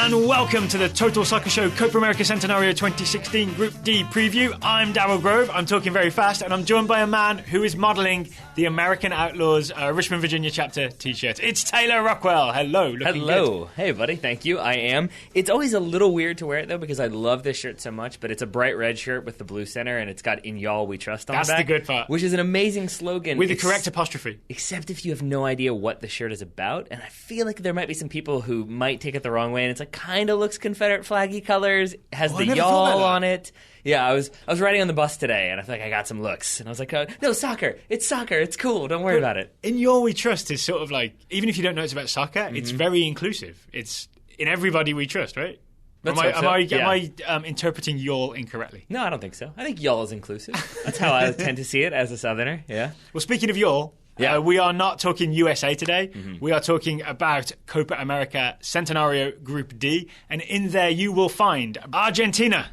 and welcome to the Total Soccer Show Copa America Centenario 2016 Group D preview. I'm Darryl Grove, I'm talking very fast, and I'm joined by a man who is modelling the American Outlaws Richmond, Virginia chapter t-shirt. It's Taylor Rockwell. Hello. Hello. Good. Hey, buddy. Thank you. I am. It's always a little weird to wear it, though, because I love this shirt so much, but it's a bright red shirt with the blue center, and it's got "In Y'all We Trust" on That's the back. the good part. Which is an amazing slogan. With the correct apostrophe. Except if you have no idea what the shirt is about, and I feel like there might be some people who might take it the wrong way, and it's like kind of looks Confederate flaggy colors, has the y'all on it. Yeah, I was riding on the bus today, and I feel like I got some looks. And I was like, no, soccer. It's cool. Don't worry about it. In Y'all We Trust is sort of like, even if you don't know it's about soccer, it's very inclusive. It's in everybody we trust, right? Am I interpreting y'all incorrectly? No, I don't think so. I think y'all is inclusive. That's how I tend to see it as a Southerner, yeah. Well, speaking of y'all, we are not talking USA today. We are talking about Copa America Centenario Group D. And in there you will find Argentina,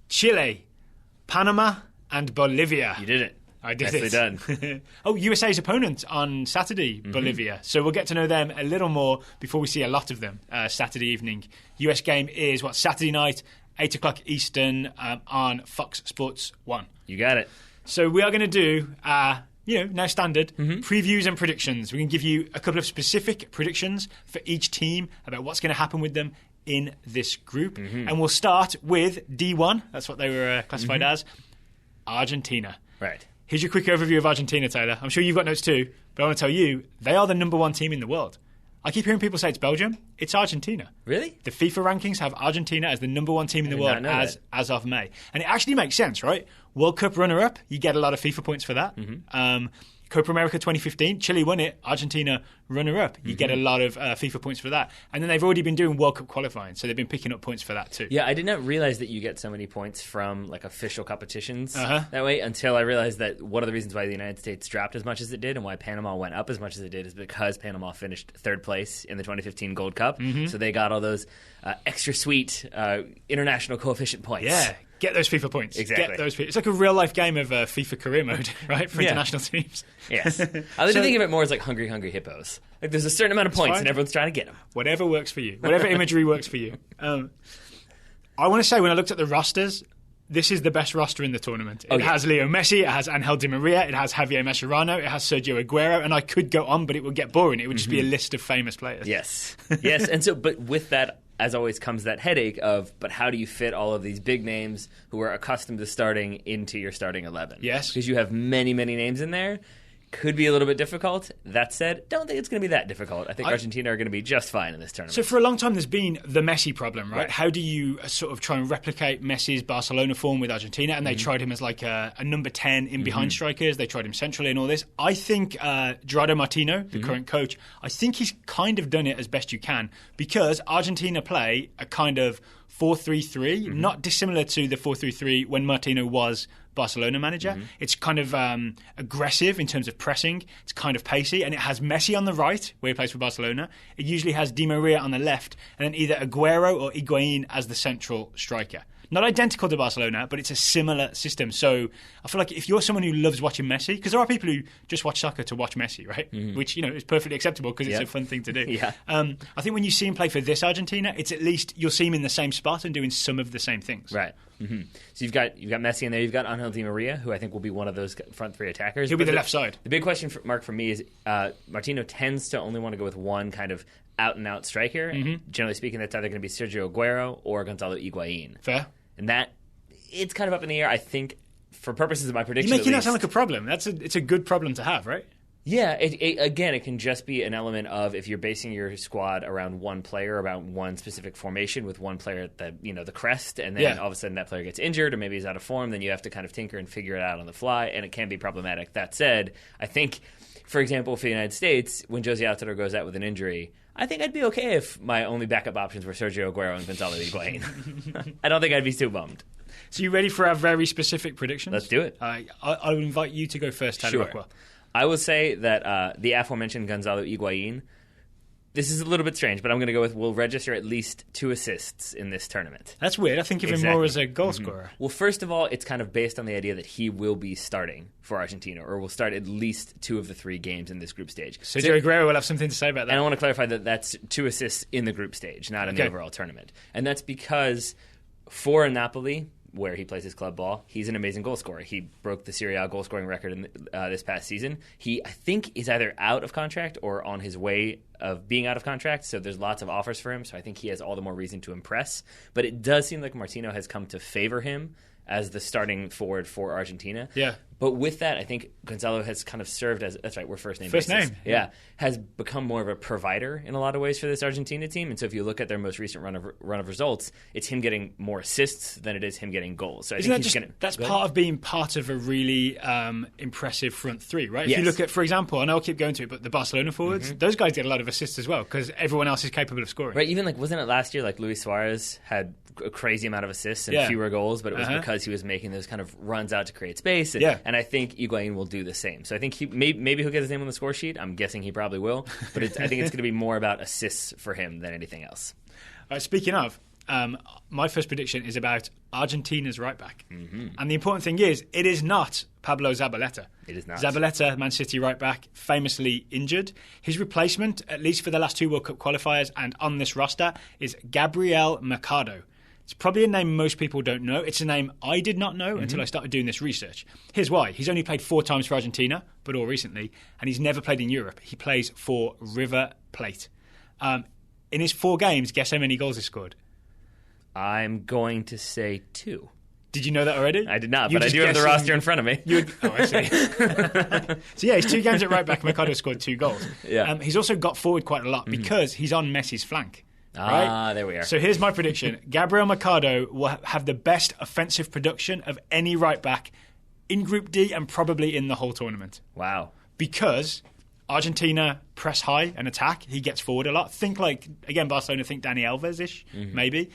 Chile, Panama, and Bolivia. You did it. I did Nicely it. done. USA's opponent on Saturday, Bolivia. So we'll get to know them a little more before we see a lot of them Saturday evening. US game is, Saturday night, 8 o'clock Eastern on Fox Sports 1. You got it. So we are going to do, now standard, previews and predictions. We can give you a couple of specific predictions for each team about what's going to happen with them in this group. And we'll start with D1. That's what they were classified as. Argentina. Right. Here's your quick overview of Argentina, Taylor. I'm sure you've got notes too, but I want to tell you, they are the number one team in the world. I keep hearing people say it's Belgium. It's Argentina. Really? The FIFA rankings have Argentina as the number one team in the world as of May. And it actually makes sense, right? World Cup runner-up, you get a lot of FIFA points for that. Copa America 2015, Chile won it, Argentina runner-up. You get a lot of FIFA points for that. And then they've already been doing World Cup qualifying, so they've been picking up points for that too. Yeah, I did not realize that you get so many points from like official competitions that way until I realized that one of the reasons why the United States dropped as much as it did and why Panama went up as much as it did is because Panama finished third place in the 2015 Gold Cup. So they got all those extra sweet international coefficient points. Yeah. Get those FIFA points. Exactly. Get those. It's like a real-life game of FIFA career mode, right, for international teams. Yes. I like to think of it more as like hungry hippos. Like there's a certain amount of points and everyone's trying to get them. Whatever works for you. Whatever imagery works for you. I want to say when I looked at the rosters, this is the best roster in the tournament. It has Leo Messi, it has Angel Di Maria, it has Javier Mascherano, it has Sergio Aguero, and I could go on, but it would get boring. It would just be a list of famous players. Yes. Yes. And so, but with that, as always, comes that headache of, but how do you fit all of these big names who are accustomed to starting into your starting 11? Yes. Because you have many, many names in there. Could be a little bit difficult. That said, don't think it's going to be that difficult. I think Argentina are going to be just fine in this tournament. So for a long time, there's been the Messi problem, right? How do you sort of try and replicate Messi's Barcelona form with Argentina? And they tried him as like a number 10 in behind strikers. They tried him centrally and all this. I think Gerardo Martino, the current coach, I think he's kind of done it as best you can because Argentina play a kind of 4-3-3, not dissimilar to the 4-3-3 when Martino was Barcelona manager. It's kind of aggressive in terms of pressing. It's kind of pacey, and it has Messi on the right, where he plays for Barcelona. It usually has Di Maria on the left, and then either Aguero or Higuain as the central striker. Not identical to Barcelona, but it's a similar system. So I feel like if you're someone who loves watching Messi, because there are people who just watch soccer to watch Messi, right? Which, is perfectly acceptable because it's a fun thing to do. I think when you see him play for this Argentina, it's at least you'll see him in the same spot and doing some of the same things. Right. So you've got Messi in there. You've got Angel Di Maria, who I think will be one of those front three attackers. He'll be the left side. The big question mark for me is Martino tends to only want to go with one kind of out-and-out striker. Generally speaking, that's either going to be Sergio Aguero or Gonzalo Higuain. Fair. And that, it's kind of up in the air. I think, for purposes of my prediction, you're making that sound like a problem. It's a good problem to have, right? Yeah. Again, it can just be an element of if you're basing your squad around one player, around one specific formation with one player at the crest, and then all of a sudden that player gets injured or maybe he's out of form, then you have to kind of tinker and figure it out on the fly, and it can be problematic. That said, I think, for example, for the United States, when Josie Altidore goes out with an injury, I think I'd be okay if my only backup options were Sergio Aguero and Gonzalo Higuain. I don't think I'd be too bummed. So you ready for our very specific predictions? Let's do it. I will invite you to go first, Tyler Rockwell. I will say that the aforementioned Gonzalo Higuain, This is a little bit strange, but I'm going to go with will register at least 2 assists in this tournament. That's weird. I think of him more as a goal scorer. Well, first of all, it's kind of based on the idea that he will be starting for Argentina, or will start at least 2 of the 3 games in this group stage. So Sergio Aguero will have something to say about that. And I want to clarify that that's 2 assists in the group stage, not in the overall tournament. And that's because for Napoli, where he plays his club ball, he's an amazing goal scorer. He broke the Serie A goal scoring record in this past season. He, I think, is either out of contract or on his way of being out of contract, so there's lots of offers for him, so I think he has all the more reason to impress. But it does seem like Martino has come to favor him as the starting forward for Argentina. Yeah. But with that, I think Gonzalo has kind of served as, that's right, we're first name basis. First name. Yeah. Has become more of a provider in a lot of ways for this Argentina team. And so if you look at their most recent run of results, it's him getting more assists than it is him getting goals. So I think that's part of being part of a really impressive front three, right? Yes. If you look at, for example, and I'll keep going to it, but the Barcelona forwards, those guys get a lot of assists as well because everyone else is capable of scoring. Right, even like, wasn't it last year, like Luis Suarez had a crazy amount of assists and fewer goals, but it was because he was making those kind of runs out to create space. And I think Higuain will do the same. So I think maybe he'll get his name on the score sheet. I'm guessing he probably will. But I think it's going to be more about assists for him than anything else. Speaking of, my first prediction is about Argentina's right back. And the important thing is, it is not Pablo Zabaleta. It is not. Zabaleta, Man City right back, famously injured. His replacement, at least for the last 2 World Cup qualifiers and on this roster, is Gabriel Mercado. It's probably a name most people don't know. It's a name I did not know until I started doing this research. Here's why. He's only played 4 times for Argentina, but all recently, and he's never played in Europe. He plays for River Plate. In his 4 games, guess how many goals he scored? I'm going to say 2. Did you know that already? I did not, but I do have the roster in front of me. I see. So yeah, his 2 games at right back, Mercado scored 2 goals. Yeah. He's also got forward quite a lot because he's on Messi's flank. Right? There we are. So here's my prediction. Gabriel Mercado will have the best offensive production of any right back in Group D and probably in the whole tournament. Wow. Because Argentina press high and attack. He gets forward a lot. Think like, again, Barcelona, think Dani Alves-ish, maybe.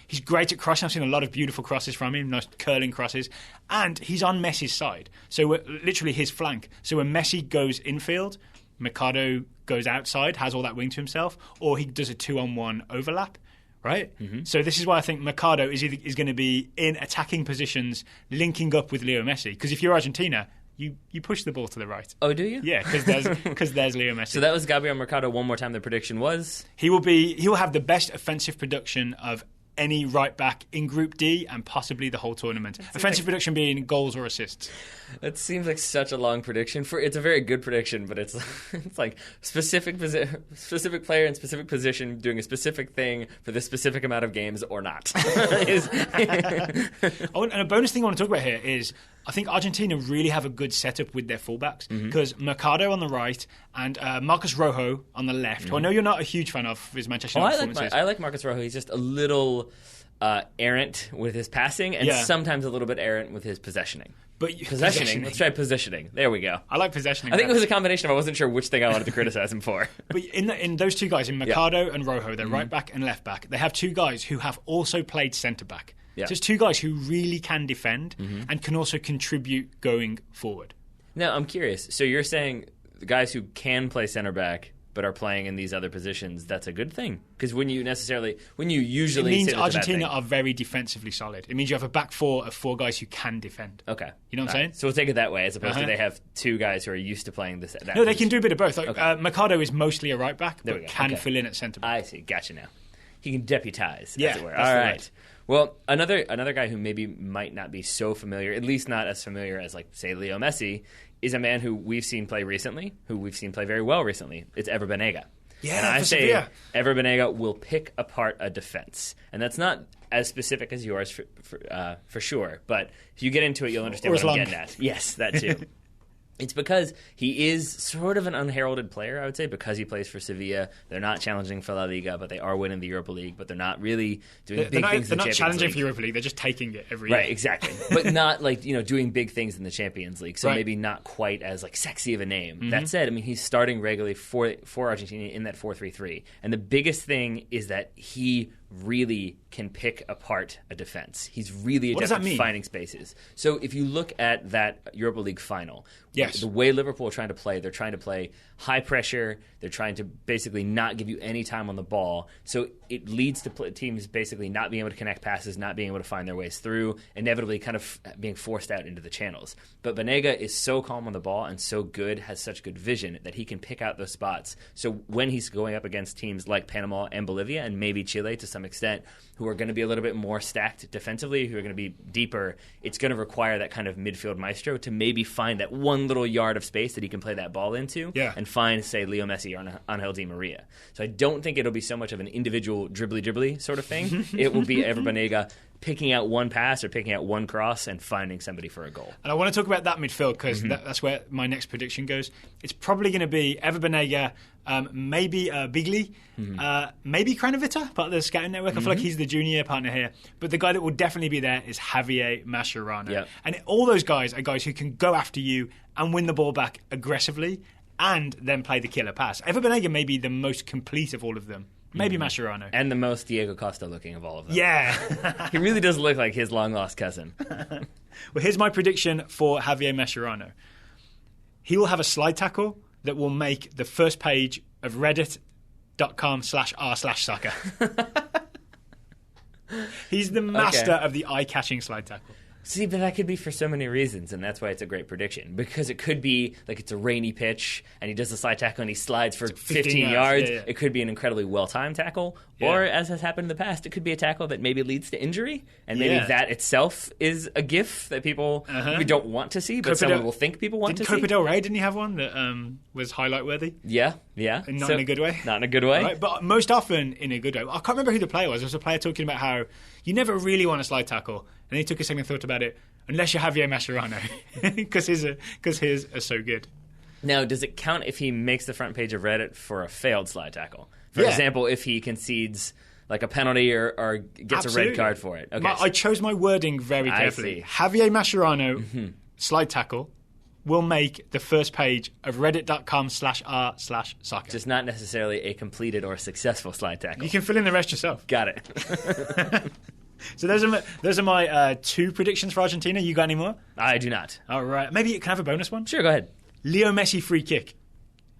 He's great at crossing. I've seen a lot of beautiful crosses from him, nice curling crosses. And he's on Messi's side. So we're literally his flank. So when Messi goes infield, Mercado goes outside, has all that wing to himself, or he does a 2-on-1 overlap, right? So this is why I think Mercado is going to be in attacking positions, linking up with Leo Messi. Because if you're Argentina, you push the ball to the right. Oh, do you? Yeah, because there's Leo Messi. So that was Gabriel Mercado. One more time, the prediction was? He will have the best offensive production of any right back in Group D and possibly the whole tournament. Offensive production being goals or assists. That seems like such a long prediction. It's a very good prediction, but it's like specific player in specific position doing a specific thing for this specific amount of games or not. And a bonus thing I want to talk about here is I think Argentina really have a good setup with their fullbacks because Mercado on the right and Marcos Rojo on the left, who I know you're not a huge fan of his Manchester United performances. I like Marcos Rojo. He's just a little errant with his passing and sometimes a little bit errant with his possessioning. But Possessioning. Let's try positioning. There we go. I like possessioning. I think it was a combination of I wasn't sure which thing I wanted to criticize him for. But in those 2 guys, in Mercado and Rojo, they're right back and left back. They have 2 guys who have also played centre back. Yeah. So it's 2 guys who really can defend and can also contribute going forward. Now, I'm curious. So you're saying the guys who can play centre back but are playing in these other positions, that's a good thing? Because when you usually... It means Argentina are very defensively solid. It means you have a back 4 of 4 guys who can defend. Okay. You know what I'm saying? So we'll take it that way, as opposed to they have 2 guys who are used to playing this. No, they can do a bit of both. Like, Mercado is mostly a right back, but can fill in at centre back. I see. Gotcha now. He can deputize, as it were. All right. Well, another guy who maybe might not be so familiar, at least not as familiar as, like, say, Leo Messi, is a man who we've seen play recently, who we've seen play very well recently. It's Ever Banega. Yeah, and I say Ever Banega will pick apart a defense. And that's not as specific as yours for sure. But if you get into it, you'll understand what I'm getting at. Yes, that too. It's because he is sort of an unheralded player, I would say, because he plays for Sevilla. They're not challenging for La Liga, but they are winning the Europa League. But they're not really doing big things in the Champions League. They're not challenging for Europa League. They're just taking it every year. Right, exactly. But not like doing big things in the Champions League. So maybe not quite as like sexy of a name. That said, I mean he's starting regularly for Argentina in that 4-3-3. And the biggest thing is that he really can pick apart a defense. He's really What does adept that at mean? finding spaces. So if you look at that Europa League final, yes, the way Liverpool are trying to play, they're trying to play high pressure. They're trying to basically not give you any time on the ball. So it leads to teams basically not being able to connect passes, not being able to find their ways through, inevitably kind of being forced out into the channels. But Banega is so calm on the ball and so good, has such good vision that he can pick out those spots. So when he's going up against teams like Panama and Bolivia and maybe Chile to some extent, who are going to be a little bit more stacked defensively, who are going to be deeper, it's going to require that kind of midfield maestro to maybe find that one little yard of space that he can play that ball into and find, say, Leo Messi or Angel Di Maria. So I don't think it'll be so much of an individual dribbly sort of thing. It will be Ever Banega picking out one pass or picking out one cross and finding somebody for a goal. And I want to talk about that midfield because that's where my next prediction goes. It's probably going to be Ever Banega, maybe Bigli, maybe Kranovita, part of the scouting network. I feel like he's the junior partner here. But the guy that will definitely be there is Javier Mascherano. Yep. And all those guys are guys who can go after you and win the ball back aggressively and then play the killer pass. Ever Banega may be the most complete of all of them. Maybe Mascherano. And the most Diego Costa looking of all of them. Yeah. He really does look like his long-lost cousin. Well, here's my prediction for Javier Mascherano. He will have a slide tackle that will make the first page of reddit.com/r/soccer. He's the master of the eye-catching slide tackle. See, but that could be for so many reasons, and that's why it's a great prediction. Because it could be like it's a rainy pitch, and he does a slide tackle, and he slides for 15 yards. Yeah. It could be an incredibly well-timed tackle. Yeah. Or, as has happened in the past, it could be a tackle that maybe leads to injury, and maybe that itself is a gif that people maybe don't want to see, but someone will think people want to see. Copa del Rey, didn't he have one that was highlight-worthy? Yeah. And not in a good way? Not in a good way. Right? But most often in a good way. I can't remember who the player was. There was a player talking about how you never really want a slide tackle, and then he took a second thought about it, unless you're Javier Mascherano, because his are so good. Now, does it count if he makes the front page of Reddit for a failed slide tackle? For example, if he concedes like a penalty or gets a red card for it. Okay. I chose my wording very carefully. Javier Mascherano, slide tackle, will make the first page of reddit.com/r/soccer. Just not necessarily a completed or successful slide tackle. You can fill in the rest yourself. Got it. So those are my two predictions for Argentina. You got any more? I do not. All right. Maybe you can have a bonus one? Sure, go ahead. Leo Messi free kick.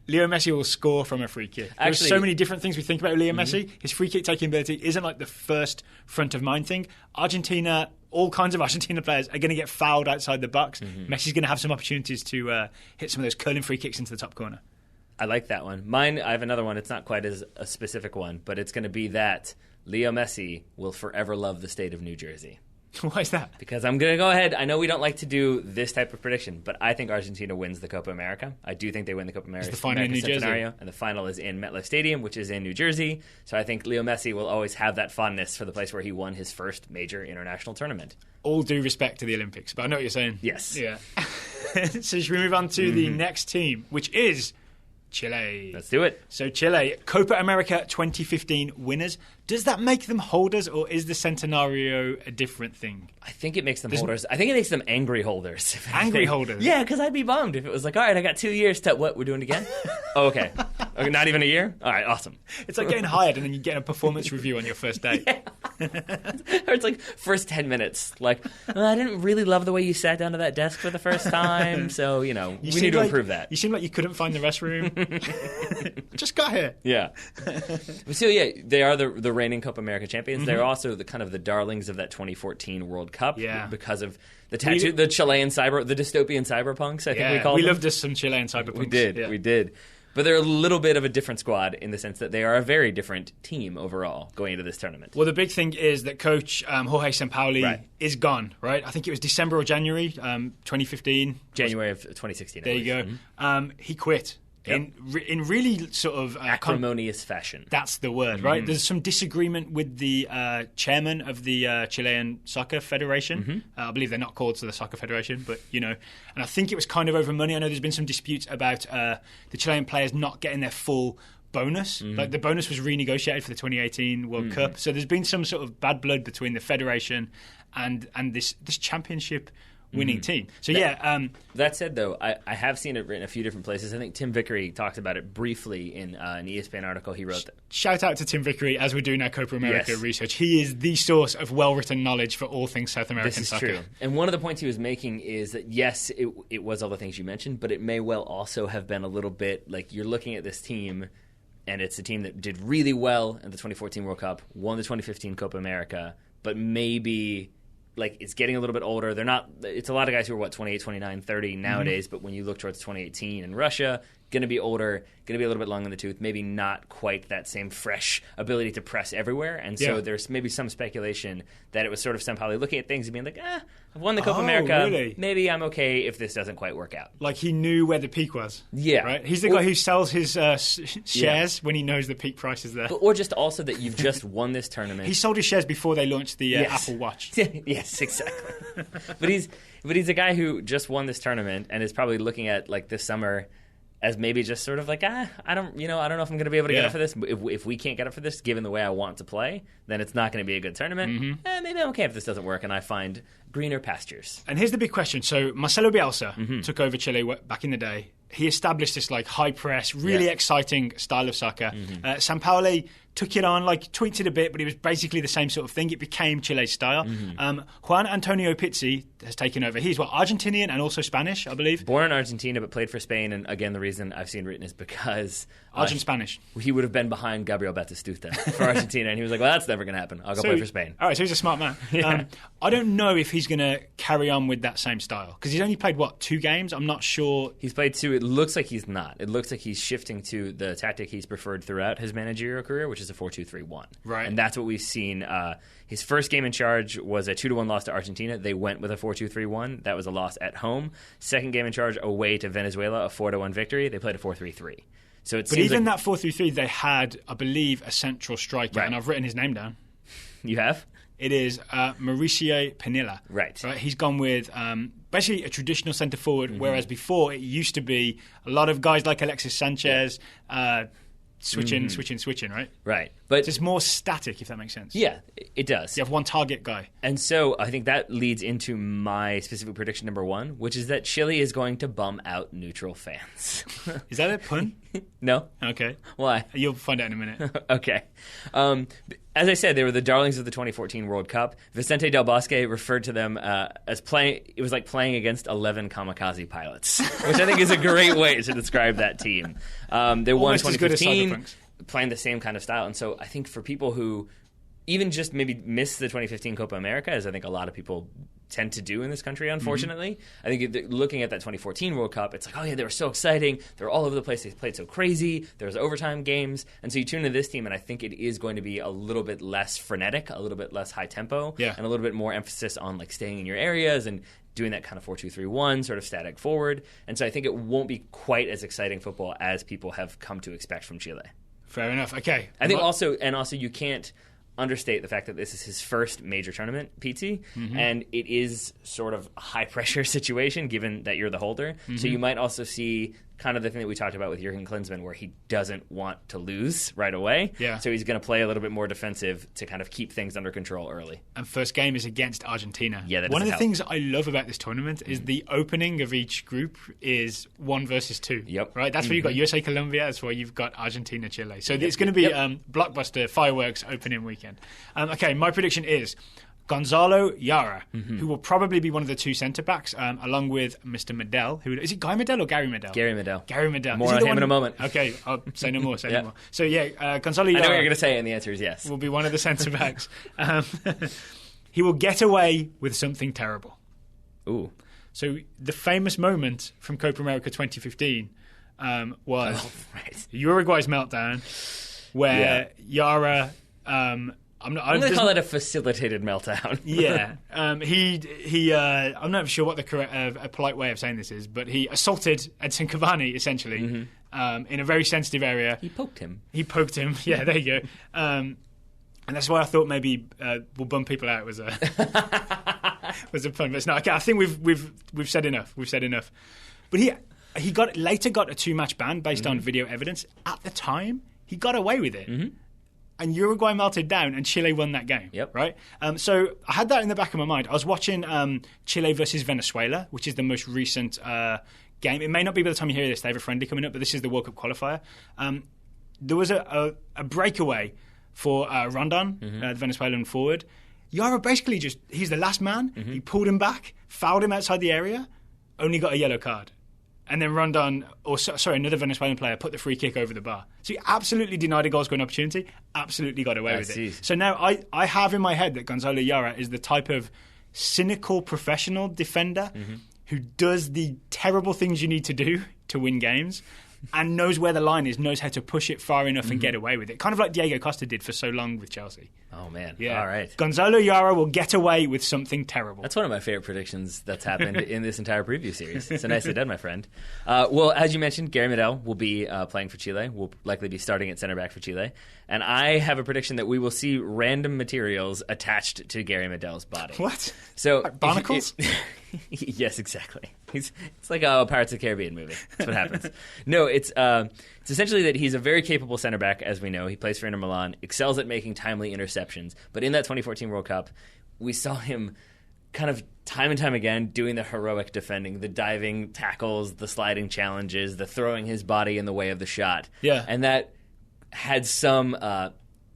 Leo Messi will score from a free kick. There's so many different things we think about Leo Messi. His free kick taking ability isn't like the first front of mind thing. Argentina, all kinds of Argentina players are going to get fouled outside the box. Messi's going to have some opportunities to hit some of those curling free kicks into the top corner. I like that one. Mine, I have another one. It's not quite as a specific one, but it's going to be that Leo Messi will forever love the state of New Jersey. Why is that? Because I'm going to go ahead. I know we don't like to do this type of prediction, but I think Argentina wins the Copa America. I do think they win the Copa America. It's the final in New Jersey. And the final is in MetLife Stadium, which is in New Jersey. So I think Leo Messi will always have that fondness for the place where he won his first major international tournament. All due respect to the Olympics, but I know what you're saying. Yes. Yeah. So should we move on to the next team, which is Chile? Let's do it. So Chile, Copa America 2015 winners. Does that make them holders, or is the Centenario a different thing? I think it makes them holders. I think it makes them angry holders. Angry holders? Yeah, because I'd be bummed if it was like, all right, I got 2 years to what? We're doing it again? Okay. Not even a year? All right, awesome. It's like getting hired and then you get a performance review on your first day. Or it's like first 10 minutes. Like, I didn't really love the way you sat down to that desk for the first time, so, we need to improve that. You seem like you couldn't find the restroom. Just got here. Yeah. So, yeah, they are the reigning Copa America champions. They're also the kind of the darlings of that 2014 World Cup because of the Chilean the Dystopian Cyber Punks, I think we called them. We loved us some Chilean Cyber Punks. We did. But they're a little bit of a different squad in the sense that they are a very different team overall going into this tournament. Well, the big thing is that coach Jorge Sampaoli is gone, right? I think it was December or January 2015. January of 2016. There you go. He quit. Yep. In really sort of acrimonious fashion. That's the word, right? There's some disagreement with the chairman of the Chilean Soccer Federation. I believe they're not called the Soccer Federation, but and I think it was kind of over money. I know there's been some disputes about the Chilean players not getting their full bonus. Like the bonus was renegotiated for the 2018 World Cup, so there's been some sort of bad blood between the federation and this championship. winning team. So that said, though, I have seen it written a few different places. I think Tim Vickery talked about it briefly in an ESPN article he wrote. Shout out to Tim Vickery as we're doing our Copa America research. He is the source of well-written knowledge for all things South American soccer. This is true. And one of the points he was making is that, yes, it was all the things you mentioned, but it may well also have been a little bit like you're looking at this team, and it's a team that did really well in the 2014 World Cup, won the 2015 Copa America, but maybe it's getting a little bit older. They're not. It's a lot of guys who are 28, 29, 30 nowadays. But when you look towards 2018 in Russia, going to be older, going to be a little bit long in the tooth. Maybe not quite that same fresh ability to press everywhere. And so there's maybe some speculation that it was sort of somehow looking at things and being like, I've won the Copa America. Really? Maybe I'm okay if this doesn't quite work out. Like he knew where the peak was. Yeah, right. He's the guy who sells his shares when he knows the peak price is there. Or just also that you've just won this tournament. He sold his shares before they launched the Apple Watch. Yes, exactly. but he's a guy who just won this tournament and is probably looking at this summer as maybe just sort of like, I don't know if I'm going to be able to get up for this. If we can't get up for this, given the way I want to play, then it's not going to be a good tournament. Maybe I'm okay if this doesn't work and I find greener pastures. And here's the big question. So Marcelo Bielsa took over Chile back in the day. He established this high press, really exciting style of soccer. Sampaoli took it on, tweaked it a bit, but it was basically the same sort of thing. It became Chile's style. Juan Antonio Pizzi has taken over. He's Argentinian and also Spanish, I believe. Born in Argentina, but played for Spain. And again, the reason I've seen written is because Spanish. He would have been behind Gabriel Batistuta for Argentina, and he was like, "Well, that's never going to happen. I'll go play for Spain." All right, so he's a smart man. I don't know if he's going to carry on with that same style because he's only played 2 games. I'm not sure. He's played 2. It looks like he's not. It looks like he's shifting to the tactic he's preferred throughout his managerial career, which is a 4-2-3-1. Right, and that's what we've seen. His first game in charge was a 2-1 loss to Argentina. They went with a 4-2-3-1. That was a loss at home. Second game in charge away to Venezuela, a 4-1 victory. They played a 4-3-3. So but even that 4-3-3, they had, I believe, a central striker, and I've written his name down. You have? It is Mauricio Pinilla. Right. He's gone with basically a traditional centre forward, whereas before it used to be a lot of guys like Alexis Sanchez. Switching, right? Right. But it's more static, if that makes sense. Yeah, it does. You have one target guy. And so I think that leads into my specific prediction number 1, which is that Chile is going to bum out neutral fans. Is that a pun? No. Okay. Why? You'll find out in a minute. Okay. As I said, they were the darlings of the 2014 World Cup. Vicente Del Bosque referred to them as playing. It was like playing against 11 kamikaze pilots, which I think is a great way to describe that team. They won 2015, playing the same kind of style. And so I think for people who even just maybe miss the 2015 Copa America, as I think a lot of people tend to do in this country, unfortunately. I think looking at that 2014 World Cup, it's like, oh yeah, they were so exciting. They were all over the place. They played so crazy. There was overtime games. And so you tune into this team, and I think it is going to be a little bit less frenetic, a little bit less high tempo, and a little bit more emphasis on staying in your areas and doing that kind of 4-2-3-1, sort of static forward. And so I think it won't be quite as exciting football as people have come to expect from Chile. Fair enough. Okay. I think also you can't understate the fact that this is his first major tournament, Pizzi, and it is sort of a high-pressure situation given that you're the holder. So you might also see kind of the thing that we talked about with Jurgen Klinsmann where he doesn't want to lose right away. Yeah. So he's going to play a little bit more defensive to kind of keep things under control early. And first game is against Argentina. Yeah, that One of the things I love about this tournament is the opening of each group is 1 versus 2. Yep. Right? That's where you've got USA, Colombia. That's where you've got Argentina, Chile. So it's going to be blockbuster fireworks opening weekend. Okay, my prediction is Gonzalo Yara, who will probably be one of the 2 centre-backs, along with Mr. Medel. Is it Guy Medel or Gary Medel? Gary Medel. Gary Medel. More on him in a moment. Okay, I'll say no more, no more. So, Gonzalo Yara... I know what you're going to say, and the answer is yes. ...will be one of the centre-backs. He will get away with something terrible. Ooh. So, the famous moment from Copa America 2015 was Uruguay's meltdown, where Yara... I'm going to call it a facilitated meltdown. Yeah. I'm not sure what the correct, a polite way of saying this is, but he assaulted Edson Cavani, essentially, in a very sensitive area. He poked him. Yeah, there you go. And that's why I thought maybe we'll bum people out was a pun. But it's not. Okay, I think we've said enough. But he later got a 2-match ban based on video evidence. At the time, he got away with it. and Uruguay melted down, and Chile won that game. Yep. Right? So I had that in the back of my mind. I was watching Chile versus Venezuela, which is the most recent game. It may not be by the time you hear this, they have a friendly coming up, but this is the World Cup qualifier. There was a breakaway for Rondon, the Venezuelan forward. Yara basically he's the last man. He pulled him back, fouled him outside the area, only got a yellow card. And then Rondon, another Venezuelan player put the free kick over the bar. So he absolutely denied a goal-scoring opportunity, absolutely got away with it. So now I have in my head that Gonzalo Yara is the type of cynical professional defender who does the terrible things you need to do to win games and knows where the line is, knows how to push it far enough and get away with it. Kind of like Diego Costa did for so long with Chelsea. Oh, man. Yeah. All right. Gonzalo Yara will get away with something terrible. That's one of my favorite predictions that's happened in this entire preview series. So nicely done, my friend. Well, as you mentioned, Gary Medel will be playing for Chile. Will likely be starting at center back for Chile. And I have a prediction that we will see random materials attached to Gary Medel's body. What? So like barnacles? Yes, exactly. It's like a Pirates of the Caribbean movie. That's what happens. No, it's essentially that he's a very capable center back, as we know. He plays for Inter Milan, excels at making timely interceptions. But in that 2014 World Cup, we saw him kind of time and time again doing the heroic defending, the diving tackles, the sliding challenges, the throwing his body in the way of the shot. Yeah. And that had some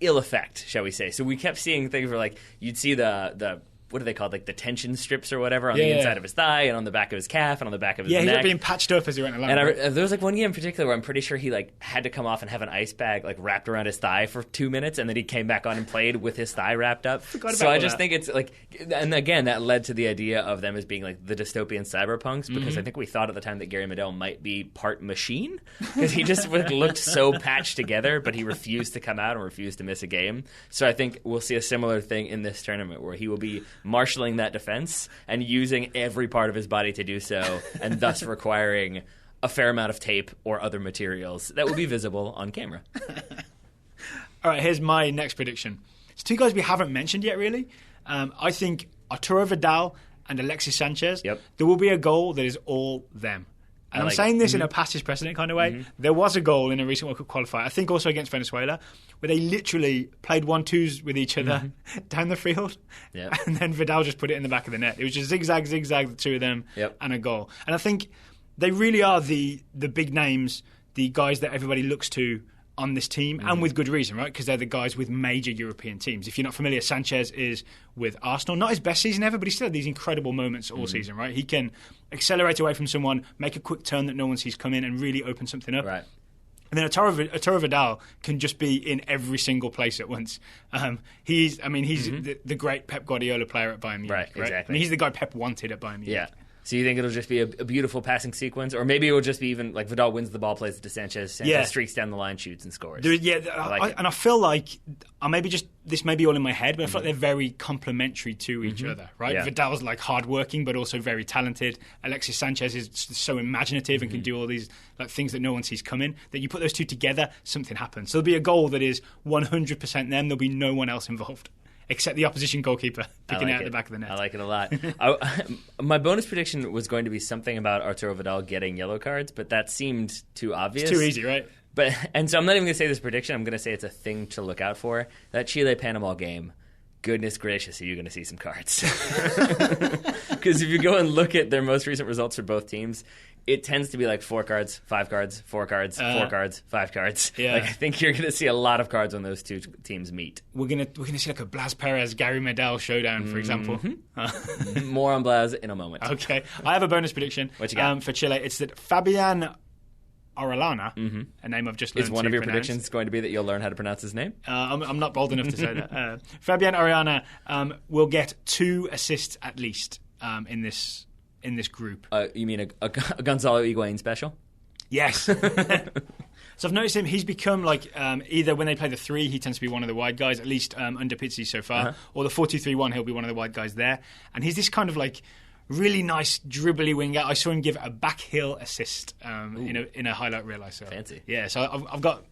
ill effect, shall we say. So we kept seeing things where, like, you'd see the what are they called? Like the tension strips or whatever on the inside of his thigh and on the back of his calf and on the back of his neck. Yeah, he was being patched up as he went along. And there was like one game in particular where I'm pretty sure he like had to come off and have an ice bag like wrapped around his thigh for 2 minutes, and then he came back on and played with his thigh wrapped up. So I just think it's like, and again, that led to the idea of them as being like the dystopian cyber punks, because I think we thought at the time that Gary Medel might be part machine, because he just looked so patched together, but he refused to come out and refused to miss a game. So I think we'll see a similar thing in this tournament where he will be marshalling that defense and using every part of his body to do so, and thus requiring a fair amount of tape or other materials that will be visible on camera. All right, here's my next prediction. It's two guys we haven't mentioned yet, really. I think Arturo Vidal and Alexis Sanchez, there will be a goal that is all them. And I'm saying this in a passage precedent kind of way. There was a goal in a recent World Cup qualifier, I think also against Venezuela, where they literally played 1-2s with each other down the field. And then Vidal just put it in the back of the net. It was just zigzag, the two of them, and a goal. And I think they really are the big names, the guys that everybody looks to on this team, and with good reason, right? Because they're the guys with major European teams. If you're not familiar, Sanchez is with Arsenal. Not his best season ever, but he's still had these incredible moments all season, right? He can accelerate away from someone, make a quick turn that no one sees come in, and really open something up. Right. And then Arturo Vidal can just be in every single place at once. He's the great Pep Guardiola player at Bayern Munich. Right, exactly. I mean, he's the guy Pep wanted at Bayern Munich. Yeah. So you think it'll just be a beautiful passing sequence, or maybe it will just be even like Vidal wins the ball, plays it to Sanchez, streaks down the line, shoots and scores. I feel like this may be all in my head, but I feel like they're very complementary to each other, right? Yeah. Vidal's like hardworking, but also very talented. Alexis Sanchez is so imaginative and can do all these like things that no one sees coming. That you put those two together, something happens. So there'll be a goal that is 100% them. There'll be no one else involved, except the opposition goalkeeper picking it out the back of the net. I like it a lot. My bonus prediction was going to be something about Arturo Vidal getting yellow cards, but that seemed too obvious. It's too easy, right? And so I'm not even going to say this prediction. I'm going to say it's a thing to look out for. That Chile-Panama game, goodness gracious, are you going to see some cards? Because if you go and look at their most recent results for both teams, it tends to be like 4 cards, 5 cards, 4 cards, 4 cards, 5 cards. Yeah. Like, I think you're going to see a lot of cards when those two teams meet. We're gonna see like a Blas Perez, Gary Medel showdown, for example. More on Blas in a moment. Okay. I have a bonus prediction. What you got? For Chile. It's that Fabian Orellana, a name I've just learned to pronounce. Is one of your predictions going to be that you'll learn how to pronounce his name? I'm not bold enough to say that. Fabian Orellana will get 2 assists at least in this group. You mean a Gonzalo Higuain special? Yes. So I've noticed him. He's become like either when they play the 3, he tends to be one of the wide guys, at least under Pizzi so far, or the 4-2-3-1, he'll be one of the wide guys there. And he's this kind of like really nice dribbly winger. I saw him give a back heel assist in a highlight reel I saw. Fancy. Yeah, so I've got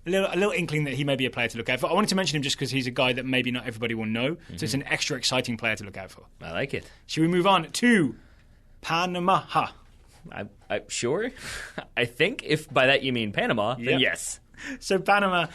a little inkling that he may be a player to look out for. I wanted to mention him just because he's a guy that maybe not everybody will know, so it's an extra exciting player to look out for. I like it. Should we move on to Panama? I sure. I think if by that you mean Panama, then yes. So Panama,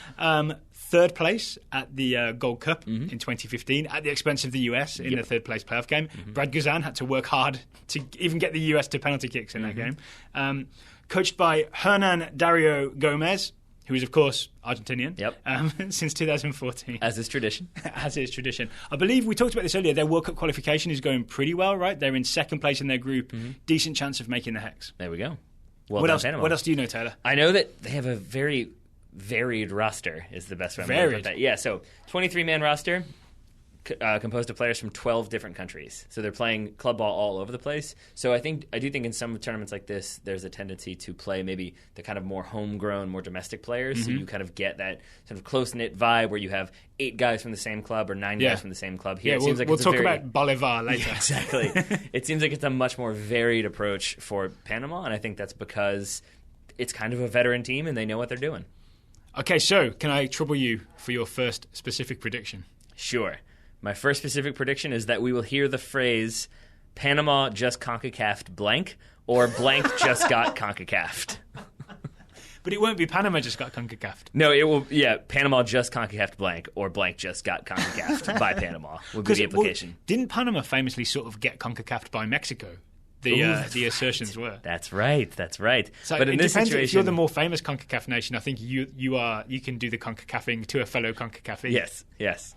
third place at the Gold Cup in 2015 at the expense of the US in the third place playoff game. Brad Guzan had to work hard to even get the US to penalty kicks in that game. Coached by Hernan Dario Gomez, who is, of course, Argentinian, since 2014. As is tradition. As is tradition. I believe we talked about this earlier. Their World Cup qualification is going pretty well, right? They're in second place in their group. Decent chance of making the Hex. There we go. What else do you know, Taylor? I know that they have a very varied roster, is the best way to put that. Yeah, so 23-man roster. Composed of players from 12 different countries. So they're playing club ball all over the place. So I do think in some tournaments like this, there's a tendency to play maybe the kind of more homegrown, more domestic players. So you kind of get that sort of close-knit vibe where you have 8 guys from the same club or 9 guys from the same club. Here, we'll talk about Bolivar later. Yeah, exactly. It seems like it's a much more varied approach for Panama, and I think that's because it's kind of a veteran team and they know what they're doing. Okay, so can I trouble you for your first specific prediction? Sure. My first specific prediction is that we will hear the phrase Panama just CONCACAF'd blank or blank just got CONCACAF'd. But it won't be Panama just got CONCACAF'd. No, it will, Panama just CONCACAF'd blank or blank just got CONCACAF'd by Panama would be the implication. Well, didn't Panama famously sort of get CONCACAF'd by Mexico? The assertions were. That's right. So but in this situation, if you're the more famous CONCACAF nation, I think you can do the CONCACAFing to a fellow CONCACAFee. Yes.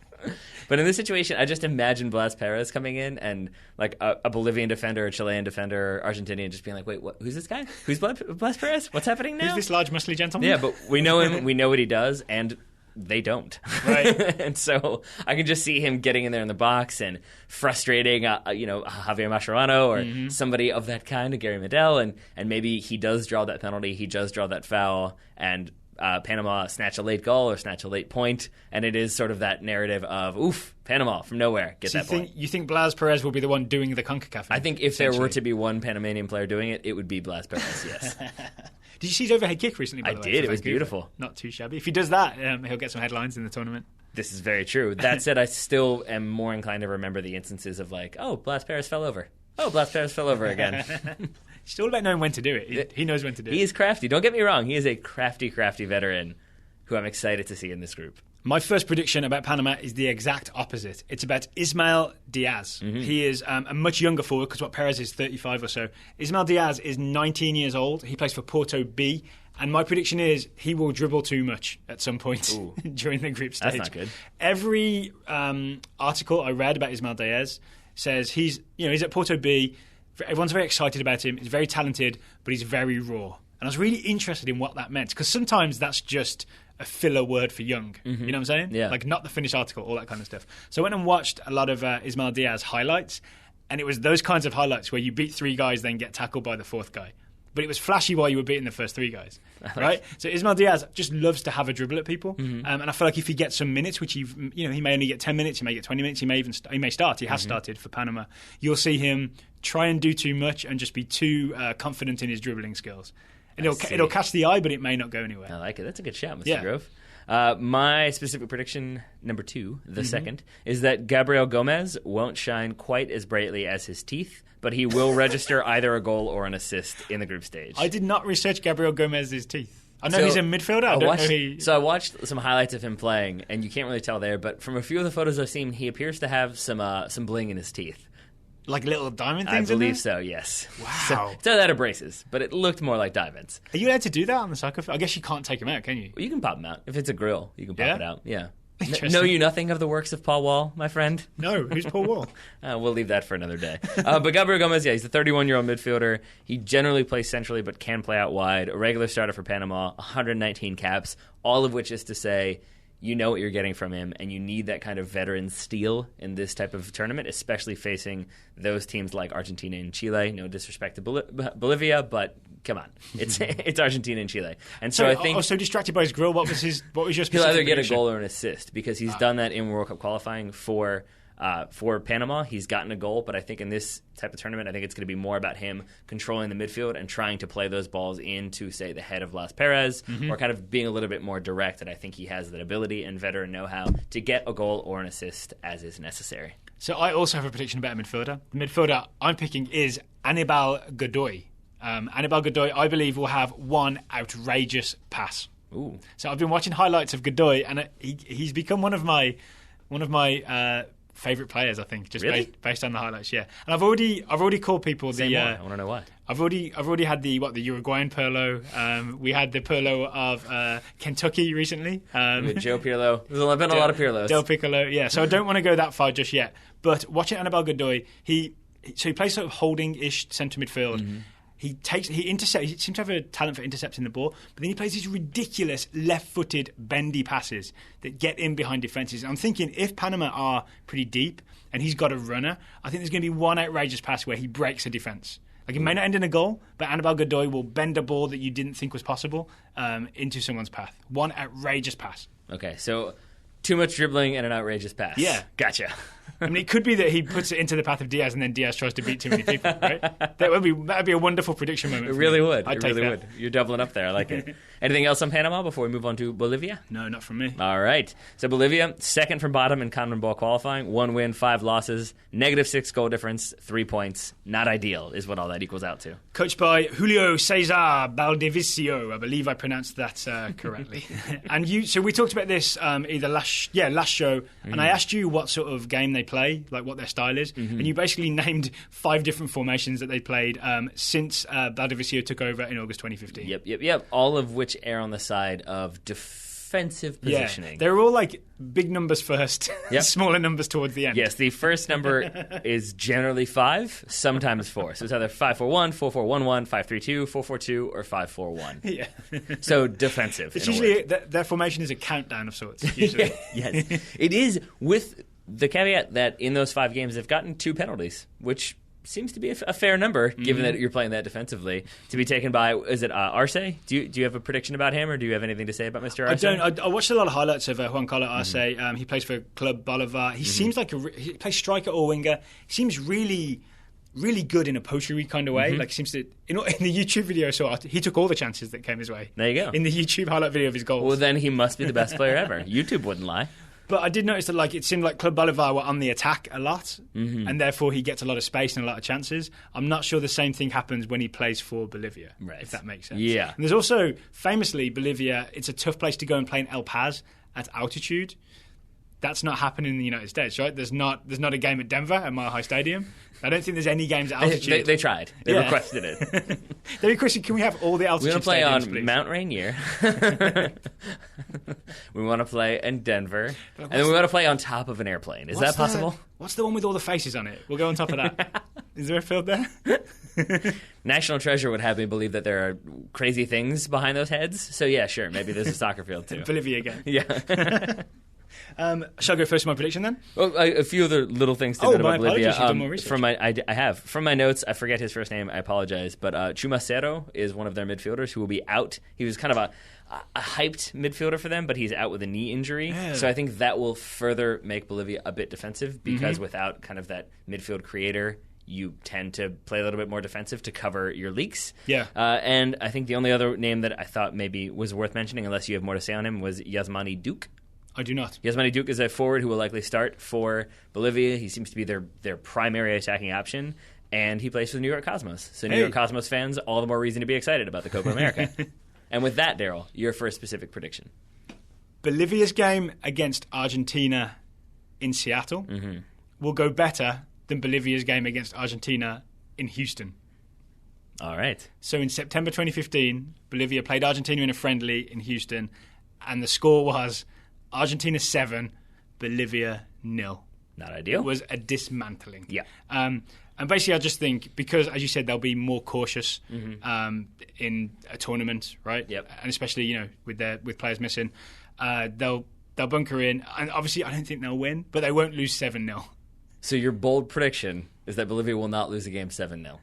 But in this situation, I just imagine Blas Perez coming in and like a Bolivian defender, a Chilean defender, Argentinian, just being like, wait, who's this guy? Who's Blas Perez? What's happening now? Who's this large, muscly gentleman? Yeah, but we know him. We know what he does, and they don't. Right. And so I can just see him getting in there in the box and frustrating, Javier Mascherano or somebody of that kind, Gary Medel, and maybe he does draw that penalty, he does draw that foul, and Panama snatch a late goal or snatch a late point, and it is sort of that narrative of, oof, Panama from nowhere, point. You think Blas Perez will be the one doing the CONCACAF? I think if there were to be one Panamanian player doing it, it would be Blas Perez, yes. Did you see his overhead kick recently, by the way? I did. It was beautiful. Not too shabby. If he does that, he'll get some headlines in the tournament. This is very true. That said, I still am more inclined to remember the instances of like, oh, Blas Perez fell over. Oh, Blas Perez fell over again. It's all about knowing when to do it. He knows when to do it. He is crafty. Don't get me wrong. He is a crafty veteran who I'm excited to see in this group. My first prediction about Panama is the exact opposite. It's about Ismael Diaz. He is a much younger forward because Perez is 35 or so. Ismael Diaz is 19 years old. He plays for Porto B. And my prediction is he will dribble too much at some point during the group stage. That's not good. Every article I read about Ismael Diaz says he's at Porto B. Everyone's very excited about him. He's very talented, but he's very raw. And I was really interested in what that meant because sometimes that's just a filler word for young. You know what I'm saying? Yeah. Like not the finished article, all that kind of stuff. So I went and watched a lot of Ismael Diaz highlights, and it was those kinds of highlights where you beat 3 guys, then get tackled by the 4th guy. But it was flashy while you were beating the first 3 guys, right? So Ismael Diaz just loves to have a dribble at people, and I feel like if he gets some minutes, which he may only get 10 minutes, he may get 20 minutes, he may start. He has started for Panama. You'll see him try and do too much and just be too confident in his dribbling skills. And it'll catch the eye, but it may not go anywhere. I like it. That's a good shout, Mr. Grove. My specific prediction, number 2, the second, is that Gabriel Gomez won't shine quite as brightly as his teeth, but he will register either a goal or an assist in the group stage. I did not research Gabriel Gomez's teeth. I know he's a midfielder. So I watched some highlights of him playing, and you can't really tell there, but from a few of the photos I've seen, he appears to have some bling in his teeth. Like little diamond things? I believe so, yes. Wow. So that are braces, but it looked more like diamonds. Are you allowed to do that on the soccer field? I guess you can't take them out, can you? Well, you can pop them out. If it's a grill, you can pop it out. Yeah. Interesting. Know you nothing of the works of Paul Wall, my friend? No. Who's Paul Wall? We'll leave that for another day. But Gabriel Gomez, he's a 31-year-old midfielder. He generally plays centrally but can play out wide. A regular starter for Panama, 119 caps, all of which is to say you know what you're getting from him, and you need that kind of veteran steel in this type of tournament, especially facing those teams like Argentina and Chile. No disrespect to Bolivia, but come on, it's Argentina and Chile. And so I think I was so distracted by his grill. What was your specific he'll either get prediction? A goal or an assist because he's done that in World Cup qualifying for Panama. He's gotten a goal, but I think in this type of tournament, I think it's going to be more about him controlling the midfield and trying to play those balls into, say, the head of Blas Perez, or kind of being a little bit more direct. And I think he has that ability and veteran know-how to get a goal or an assist as is necessary. So I also have a prediction about a midfielder. The midfielder I'm picking is Anibal Godoy. Anibal Godoy, I believe, will have one outrageous pass Ooh. So I've been watching highlights of Godoy, and he's become one of my favorite players, I think, just really? based on the highlights. Yeah, and I've already called people Say more. I want to know why. I've already had the Uruguayan Pirlo. We had the Pirlo of Kentucky recently. With Joe Pirlo. There's been a lot of Pirlos. Del Piccolo. Yeah, so I don't want to go that far just yet. But watching Anibal Godoy, he plays sort of holding-ish centre midfield. Mm-hmm. He intercepts. He seems to have a talent for intercepting the ball, but then he plays these ridiculous left-footed bendy passes that get in behind defences. I'm thinking if Panama are pretty deep and he's got a runner, I think there's going to be one outrageous pass where he breaks a defence. Like it may not end in a goal, but Anibal Godoy will bend a ball that you didn't think was possible into someone's path. One outrageous pass. Okay, so too much dribbling and an outrageous pass. Yeah. Gotcha. I mean, it could be that he puts it into the path of Diaz and then Diaz tries to beat too many people, right? That would be a wonderful prediction moment. It really would. I'd take that. You're doubling up there. I like it. Anything else on Panama before we move on to Bolivia? No, not from me. All right. So Bolivia, second from bottom in CONMEBOL qualifying. 1 win, 5 losses, -6 goal difference, 3 points. Not ideal is what all that equals out to. Coached by Julio Cesar Baldivicio. I believe I pronounced that correctly. And so we talked about this either last show, and I asked you what sort of game they play, like what their style is, and you basically named 5 different formations that they played since Baldivicio took over in August 2015. Yep. All of which err on the side of defensive positioning. Yeah, they're all like big numbers first, smaller numbers towards the end. Yes, the first number is generally 5, sometimes 4. So it's either 5-4-1, 4-4-1-1, 5-3-2, 4-4-2, or 5-4-1. Yeah. So defensive. It's usually their formation is a countdown of sorts. Usually. Yes, it is, with the caveat that in those 5 games they've gotten 2 penalties, which seems to be a fair number, given that you're playing that defensively, to be taken by, is it Arce? Do you have a prediction about him, or do you have anything to say about Mr. Arce? I don't. I watched a lot of highlights of Juan Carlos Arce. He plays for Club Bolivar. He seems like he plays striker or winger. He seems really, really good in a poachery kind of way. Like seems to in the YouTube video. So he took all the chances that came his way. There you go. In the YouTube highlight video of his goals. Well, then he must be the best player ever. YouTube wouldn't lie. But I did notice that it seemed like Club Bolivar were on the attack a lot, and therefore he gets a lot of space and a lot of chances. I'm not sure the same thing happens when he plays for Bolivia, if that makes sense. Yeah. And there's also, famously, Bolivia, it's a tough place to go and play in El Paz at altitude. That's not happening in the United States, right? There's not a game at Denver at Mile High Stadium. I don't think there's any games at altitude. They tried. They requested it. They requested, can we have all the altitude stadiums, we want to play on please? Mount Rainier. We want to play in Denver. And then we want to play on top of an airplane. Is that possible? What's the one with all the faces on it? We'll go on top of that. Is there a field there? National Treasure would have me believe that there are crazy things behind those heads. So yeah, sure. Maybe there's a soccer field too. Bolivia again. Yeah. Shall I go first with my prediction then? Well, a few other little things to note about Bolivia. You've done more research. I have. From my notes, I forget his first name. I apologize. But Chumacero is one of their midfielders who will be out. He was kind of a hyped midfielder for them, but he's out with a knee injury. Yeah. So I think that will further make Bolivia a bit defensive, because without kind of that midfield creator, you tend to play a little bit more defensive to cover your leaks. Yeah. And I think the only other name that I thought maybe was worth mentioning, unless you have more to say on him, was Yasmani Duke. I do not. Yasmani Duke is a forward who will likely start for Bolivia. He seems to be their primary attacking option, and he plays for the New York Cosmos. So New York Cosmos fans, all the more reason to be excited about the Copa America. And with that, Daryl, your first specific prediction. Bolivia's game against Argentina in Seattle will go better than Bolivia's game against Argentina in Houston. All right. So in September 2015, Bolivia played Argentina in a friendly in Houston, and the score was Argentina 7, Bolivia 0. Not ideal. It was a dismantling. Yeah. And basically, I just think, because, as you said, they'll be more cautious in a tournament, right? Yep. And especially, with players missing, they'll bunker in. And obviously, I don't think they'll win, but they won't lose 7-0. So your bold prediction is that Bolivia will not lose a game 7-0.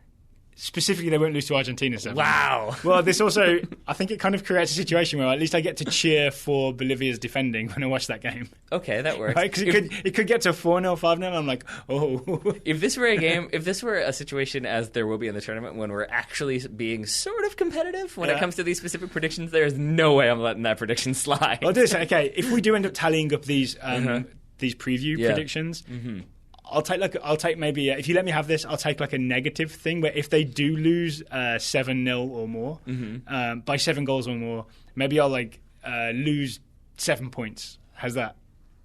Specifically, they won't lose to Argentina 7-0. Wow. Well, this also, I think it kind of creates a situation where at least I get to cheer for Bolivia's defending when I watch that game. Okay, that works. Right? Because it could get to 4-0, 5-0, I'm like, oh. If this were a situation as there will be in the tournament when we're actually being sort of competitive when it comes to these specific predictions, there's no way I'm letting that prediction slide. I'll do this. Okay, if we do end up tallying up these preview predictions, I'll take maybe, if you let me have this, I'll take like a negative thing where if they do lose 7-0 or more, by 7 goals or more, maybe I'll lose 7 points. How's that?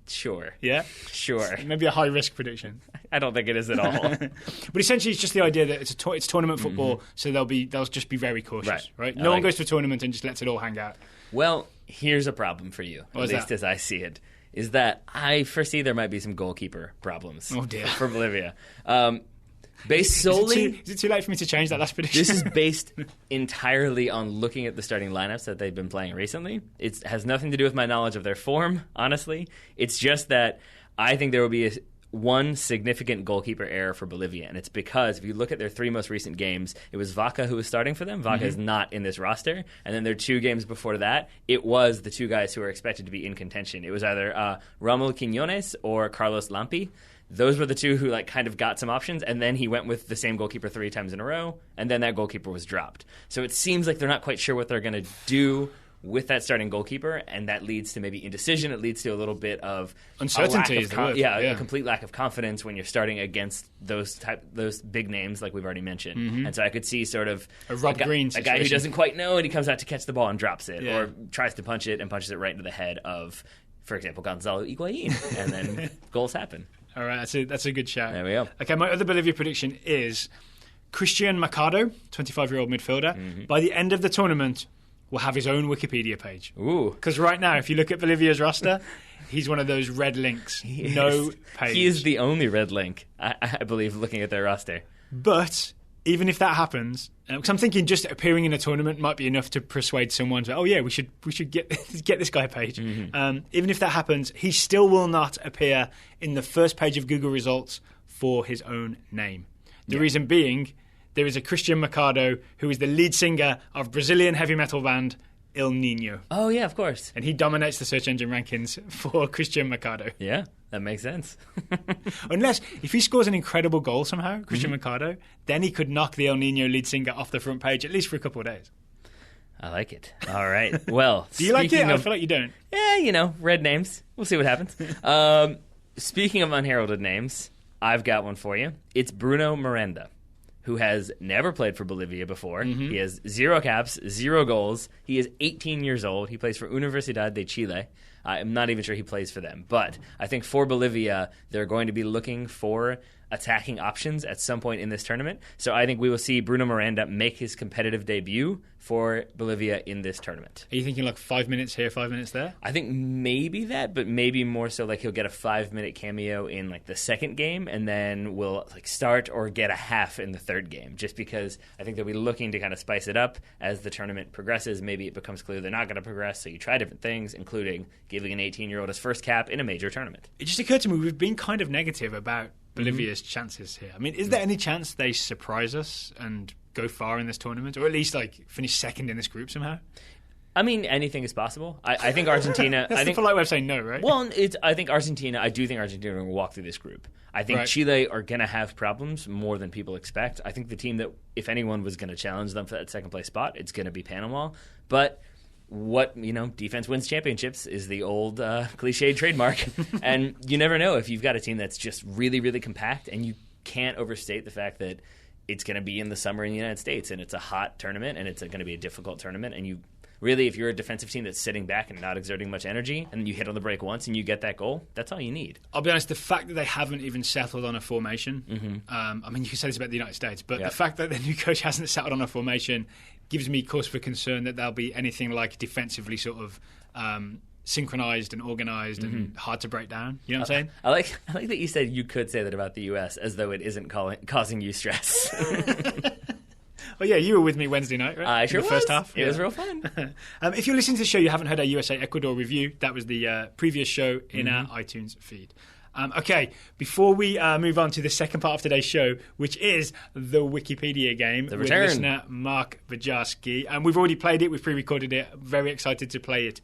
Sure. Yeah? Sure. Maybe a high-risk prediction. I don't think it is at all. But essentially, it's just the idea that it's tournament football, so they'll just be very cautious, right? No one goes to a tournament and just lets it all hang out. Well, here's a problem for you, at least as I see it, is that I foresee there might be some goalkeeper problems for Bolivia. Based solely... Is it too late for me to change that last prediction? This is based entirely on looking at the starting lineups that they've been playing recently. It has nothing to do with my knowledge of their form, honestly. It's just that I think there will be one significant goalkeeper error for Bolivia, and it's because if you look at their 3 most recent games, it was Vaca who was starting for them. Vaca is not in this roster. And then their 2 games before that, it was the 2 guys who were expected to be in contention. It was either Ramon Quiñones or Carlos Lampi. Those were the 2 who kind of got some options, and then he went with the same goalkeeper 3 times in a row, and then that goalkeeper was dropped. So it seems like they're not quite sure what they're going to do with that starting goalkeeper, and that leads to maybe indecision. It leads to a little bit of uncertainty. A complete lack of confidence when you're starting against those big names like we've already mentioned. And so I could see sort of a Green situation. A guy who doesn't quite know, and he comes out to catch the ball and drops it, or tries to punch it and punches it right into the head of, for example, Gonzalo Higuain, and then goals happen. All right, that's a good shout. There we go. Okay, my other Bolivia prediction is Christian Mercado, 25-year-old midfielder. By the end of the tournament, will have his own Wikipedia page. Ooh. Because right now, if you look at Bolivia's roster, he's one of those red links. No page. He is the only red link, I believe, looking at their roster. But even if that happens, because I'm thinking just appearing in a tournament might be enough to persuade someone to, we should get this guy a page. Even if that happens, he still will not appear in the first page of Google results for his own name. The reason being, there is a Christian Mercado who is the lead singer of Brazilian heavy metal band El Nino. Oh, yeah, of course. And he dominates the search engine rankings for Christian Mercado. Yeah, that makes sense. Unless, if he scores an incredible goal somehow, Christian Mercado, then he could knock the El Nino lead singer off the front page, at least for a couple of days. I like it. All right. Well, do you like it? I feel like you don't. Yeah, red names. We'll see what happens. Speaking of unheralded names, I've got one for you. It's Bruno Miranda, who has never played for Bolivia before. He has 0 caps, 0 goals. He is 18 years old. He plays for Universidad de Chile. I'm not even sure he plays for them. But I think for Bolivia, they're going to be looking for attacking options at some point in this tournament. So I think we will see Bruno Miranda make his competitive debut for Bolivia in this tournament. Are you thinking like 5 minutes here, 5 minutes there? I think maybe that, but maybe more so like he'll get a 5-minute cameo in like the second game, and then will like start or get a half in the third game, just because I think they'll be looking to kind of spice it up as the tournament progresses. Maybe it becomes clear they're not going to progress, so you try different things, including giving an 18-year-old his first cap in a major tournament. It just occurred to me, we've been kind of negative about Bolivia's chances here. I mean, is there any chance they surprise us and go far in this tournament, or at least like finish second in this group somehow? I mean, anything is possible. I think Argentina... That's the polite way of saying no, right? Well, I think Argentina will walk through this group. I think Chile are going to have problems more than people expect. I think the team that, if anyone was going to challenge them for that second place spot, it's going to be Panama. But defense wins championships is the old cliched trademark. And you never know if you've got a team that's just really, really compact, and you can't overstate the fact that it's going to be in the summer in the United States, and it's a hot tournament, and it's going to be a difficult tournament. And you really, if you're a defensive team that's sitting back and not exerting much energy, and you hit on the break once and you get that goal, that's all you need. I'll be honest, the fact that they haven't even settled on a formation, I mean, you can say this about the United States, but the fact that the new coach hasn't settled on a formation gives me cause for concern that they'll be anything like defensively sort of synchronized and organized and hard to break down. You know what I'm saying? I like that you said you could say that about the U.S. as though it isn't causing you stress. Well, yeah, you were with me Wednesday night, right? I sure in the first half. It was real fun. If you're listening to the show, you haven't heard our USA-Ecuador review. That was the previous show in our iTunes feed. Okay, before we move on to the second part of today's show, which is the Wikipedia game with listener Mark Bujarski. And we've already played it. We've pre-recorded it. Very excited to play it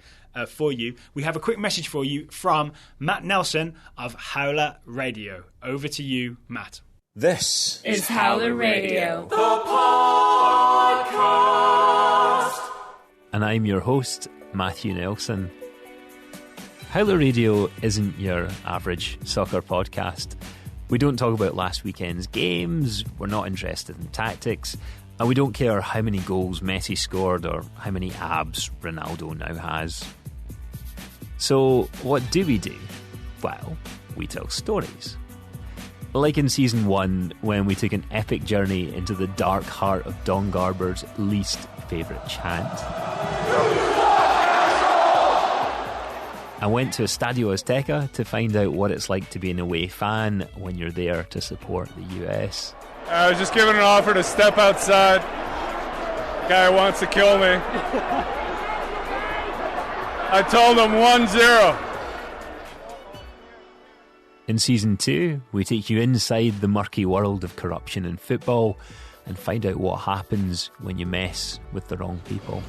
for you. We have a quick message for you from Matt Nelson of Howler Radio. Over to you, Matt. This is Howler Radio, the podcast. And I'm your host, Matthew Nelson. Howler Radio isn't your average soccer podcast. We don't talk about last weekend's games, we're not interested in tactics, and we don't care how many goals Messi scored or how many abs Ronaldo now has. So what do? Well, we tell stories. Like in Season 1, when we took an epic journey into the dark heart of Don Garber's least favourite chant. I went to Estadio Azteca to find out what it's like to be an away fan when you're there to support the US. I was just given an offer to step outside. The guy wants to kill me. I told him 1-0. In Season 2, we take you inside the murky world of corruption in football and find out what happens when you mess with the wrong people.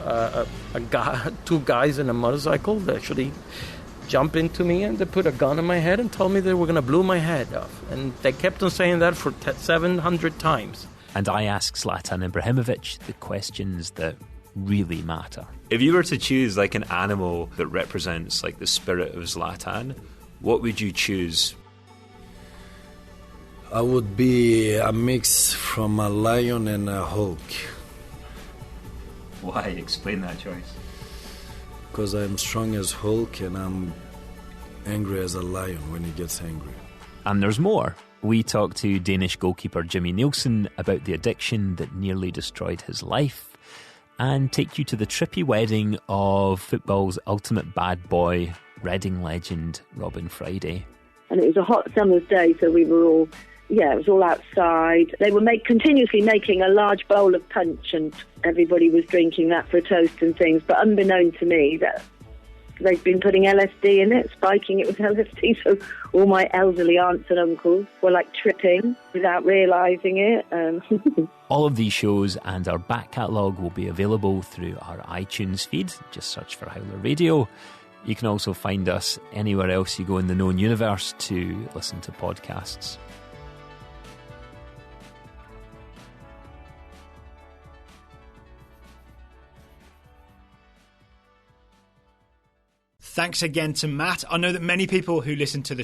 Two guys in a motorcycle, they actually jumped into me and they put a gun in my head and told me they were going to blow my head off. And they kept on saying that for 700 times. And I ask Zlatan Ibrahimovic the questions that really matter. If you were to choose like an animal that represents like the spirit of Zlatan, what would you choose? I would be a mix from a lion and a hawk. Why? Explain that choice. Because I'm strong as Hulk and I'm angry as a lion when he gets angry. And there's more. We talk to Danish goalkeeper Jimmy Nielsen about the addiction that nearly destroyed his life and take you to the trippy wedding of football's ultimate bad boy, Reading legend Robin Friday. And it was a hot summer's day, so we were all, it was all outside. They were continuously making a large bowl of punch and everybody was drinking that for a toast and things. But unbeknown to me, that they've been putting LSD in it, spiking it with LSD. So all my elderly aunts and uncles were like tripping without realising it. All of these shows and our back catalogue will be available through our iTunes feed. Just search for Howler Radio. You can also find us anywhere else you go in the known universe to listen to podcasts. Thanks again to Matt. I know that many people who listen to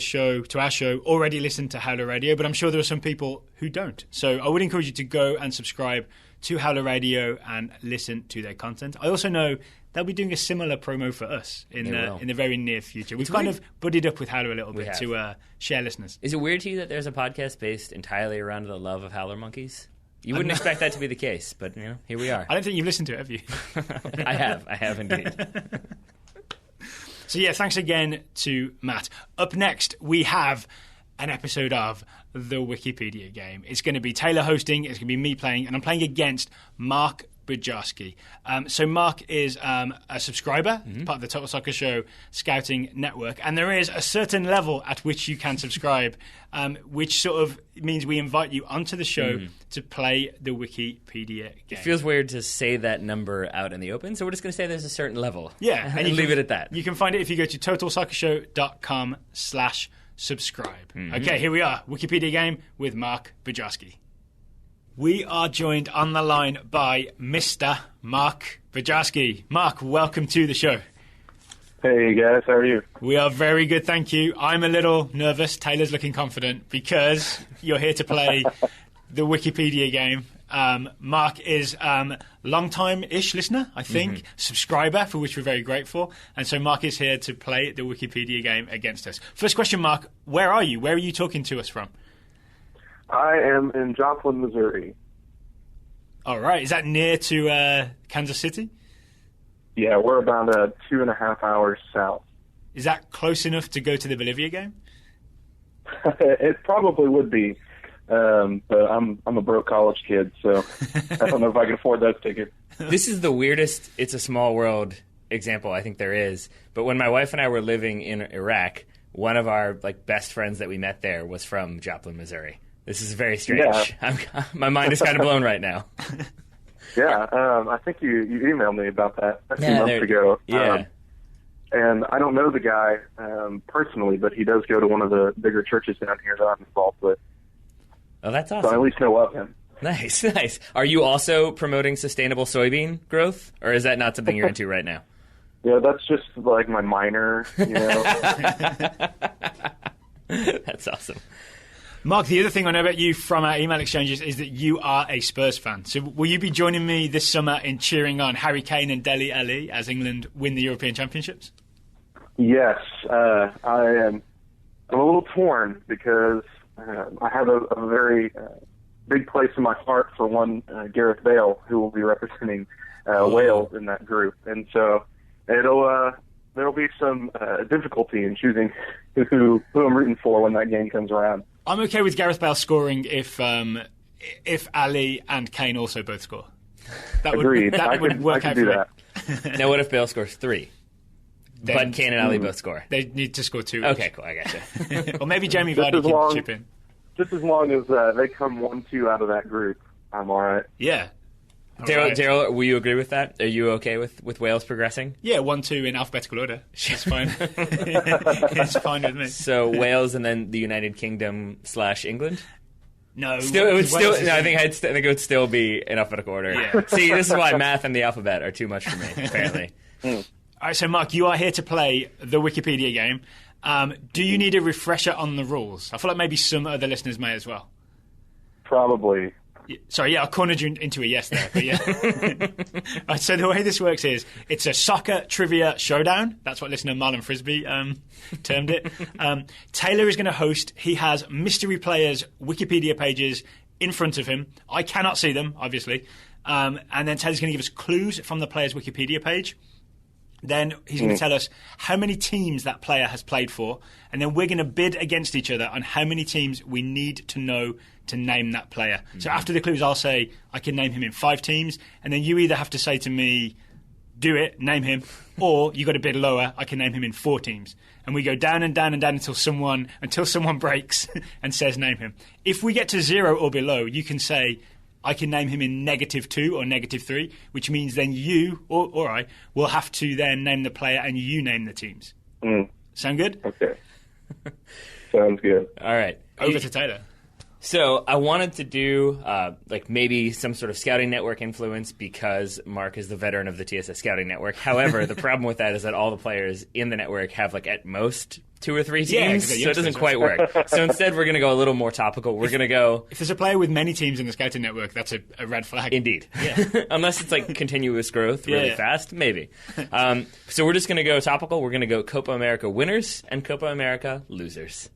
our show, already listen to Howler Radio, but I'm sure there are some people who don't. So I would encourage you to go and subscribe to Howler Radio and listen to their content. I also know they'll be doing a similar promo for us in the very near future. We've kind of buddied up with Howler a little bit to share listeners. Is it weird to you that there's a podcast based entirely around the love of howler monkeys? You wouldn't expect that to be the case, but here we are. I don't think you've listened to it, have you? I have indeed. So thanks again to Matt. Up next, we have an episode of the Wikipedia game. It's going to be Taylor hosting, it's going to be me playing, and I'm playing against Mark Bujarski. So Mark is a subscriber, part of the Total Soccer Show Scouting Network, and there is a certain level at which you can subscribe, which sort of means we invite you onto the show to play the Wikipedia game. It feels weird to say that number out in the open, so we're just going to say there's a certain level. Yeah. And leave it at that. You can find it if you go to totalsoccershow.com/subscribe. Okay, here we are. Wikipedia game with Mark Bujarski. We are joined on the line by Mr. Mark Bujarski. Mark, welcome to the show. Hey guys, how are you? We are very good, thank you. I'm a little nervous. Taylor's looking confident because you're here to play the Wikipedia game. Mark is long-time-ish listener, I think, subscriber, for which we're very grateful. And so Mark is here to play the Wikipedia game against us. First question, Mark, where are you? Where are you talking to us from? I am in Joplin, Missouri. All right. Is that near to Kansas City? Yeah, we're about 2.5 hours south. Is that close enough to go to the Bolivia game? It probably would be, but I'm a broke college kid, so I don't know if I can afford those tickets. This is the weirdest It's a Small World example I think there is. But when my wife and I were living in Iraq, one of our best friends that we met there was from Joplin, Missouri. This is very strange. Yeah. My mind is kind of blown right now. Yeah, I think you emailed me about that a few months ago. Yeah. And I don't know the guy personally, but he does go to one of the bigger churches down here that I'm involved with. Oh, that's awesome. So I at least know of him. Nice. Are you also promoting sustainable soybean growth, or is that not something you're into right now? Yeah, that's just like my minor, That's awesome. Mark, the other thing I know about you from our email exchanges is that you are a Spurs fan. So will you be joining me this summer in cheering on Harry Kane and Dele Alli as England win the European Championships? Yes, I'm a little torn because I have a very big place in my heart for one Gareth Bale, who will be representing Wales in that group, and so there'll be some difficulty in choosing who I'm rooting for when that game comes around. I'm okay with Gareth Bale scoring if Ali and Kane also both score. Agreed. That would work out for that. Now, what if Bale scores 3? But Kane and Ali both score. They need to score 2. Okay, cool. I gotcha. Or maybe Jamie Vardy can chip in. Just as long as they come 1-2 out of that group, I'm all right. Yeah. Daryl, will you agree with that? Are you okay with Wales progressing? Yeah, 1-2 in alphabetical order. It's fine. It's fine with me. So Wales and then the United Kingdom / England? No. I think it would still be in alphabetical order. Yeah. See, this is why math and the alphabet are too much for me, apparently. All right, so Mark, you are here to play the Wikipedia game. Do you need a refresher on the rules? I feel like maybe some other listeners may as well. Probably. Sorry, yeah, I cornered you into a yes there, but yeah. Right, so the way this works is it's a soccer trivia showdown. That's what listener Marlon Frisbee termed it. Taylor is going to host. He has mystery players' Wikipedia pages in front of him. I cannot see them, obviously. And then Taylor's going to give us clues from the player's Wikipedia page. Then he's going to tell us how many teams that player has played for, and then we're going to bid against each other on how many teams we need to know to name that player. So after the clues, I'll say I can name him in 5 teams, and then you either have to say to me, do it, name him, or you got to bid lower, I can name him in 4 teams. And we go down and down and down until someone breaks and says name him. If we get to 0 or below, you can say I can name him in -2 or -3, which means then you or I will have to then name the player and you name the teams. Sound good? Okay. Sounds good. All right. Over to Taylor. So I wanted to do maybe some sort of scouting network influence because Mark is the veteran of the TSS scouting network. However, the problem with that is that all the players in the network have at most 2 or 3 teams, so it doesn't quite work. So instead, we're going to go a little more topical. We're going to go... If there's a player with many teams in the scouting network, that's a red flag. Indeed. Yeah. Unless it's continuous growth really fast, maybe. So we're just going to go topical. We're going to go Copa America winners and Copa America losers.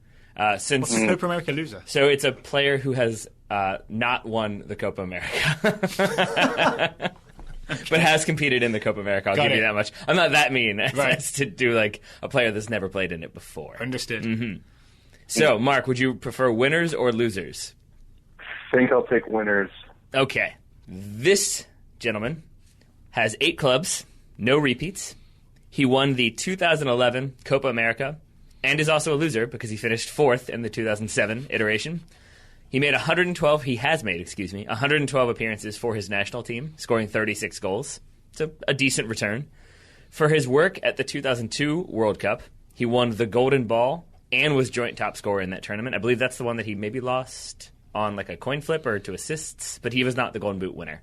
Since Copa America loser. So it's a player who has not won the Copa America. But has competed in the Copa America. I'll give you that much. I'm not that mean as to do a player that's never played in it before. Understood. Mm-hmm. So, Mark, would you prefer winners or losers? I think I'll take winners. Okay. This gentleman has 8 clubs, no repeats. He won the 2011 Copa America and is also a loser because he finished 4th in the 2007 iteration. He has made 112 appearances for his national team, scoring 36 goals. It's a decent return. For his work at the 2002 World Cup, he won the Golden Ball and was joint top scorer in that tournament. I believe that's the one that he maybe lost on a coin flip or to assists, but he was not the Golden Boot winner.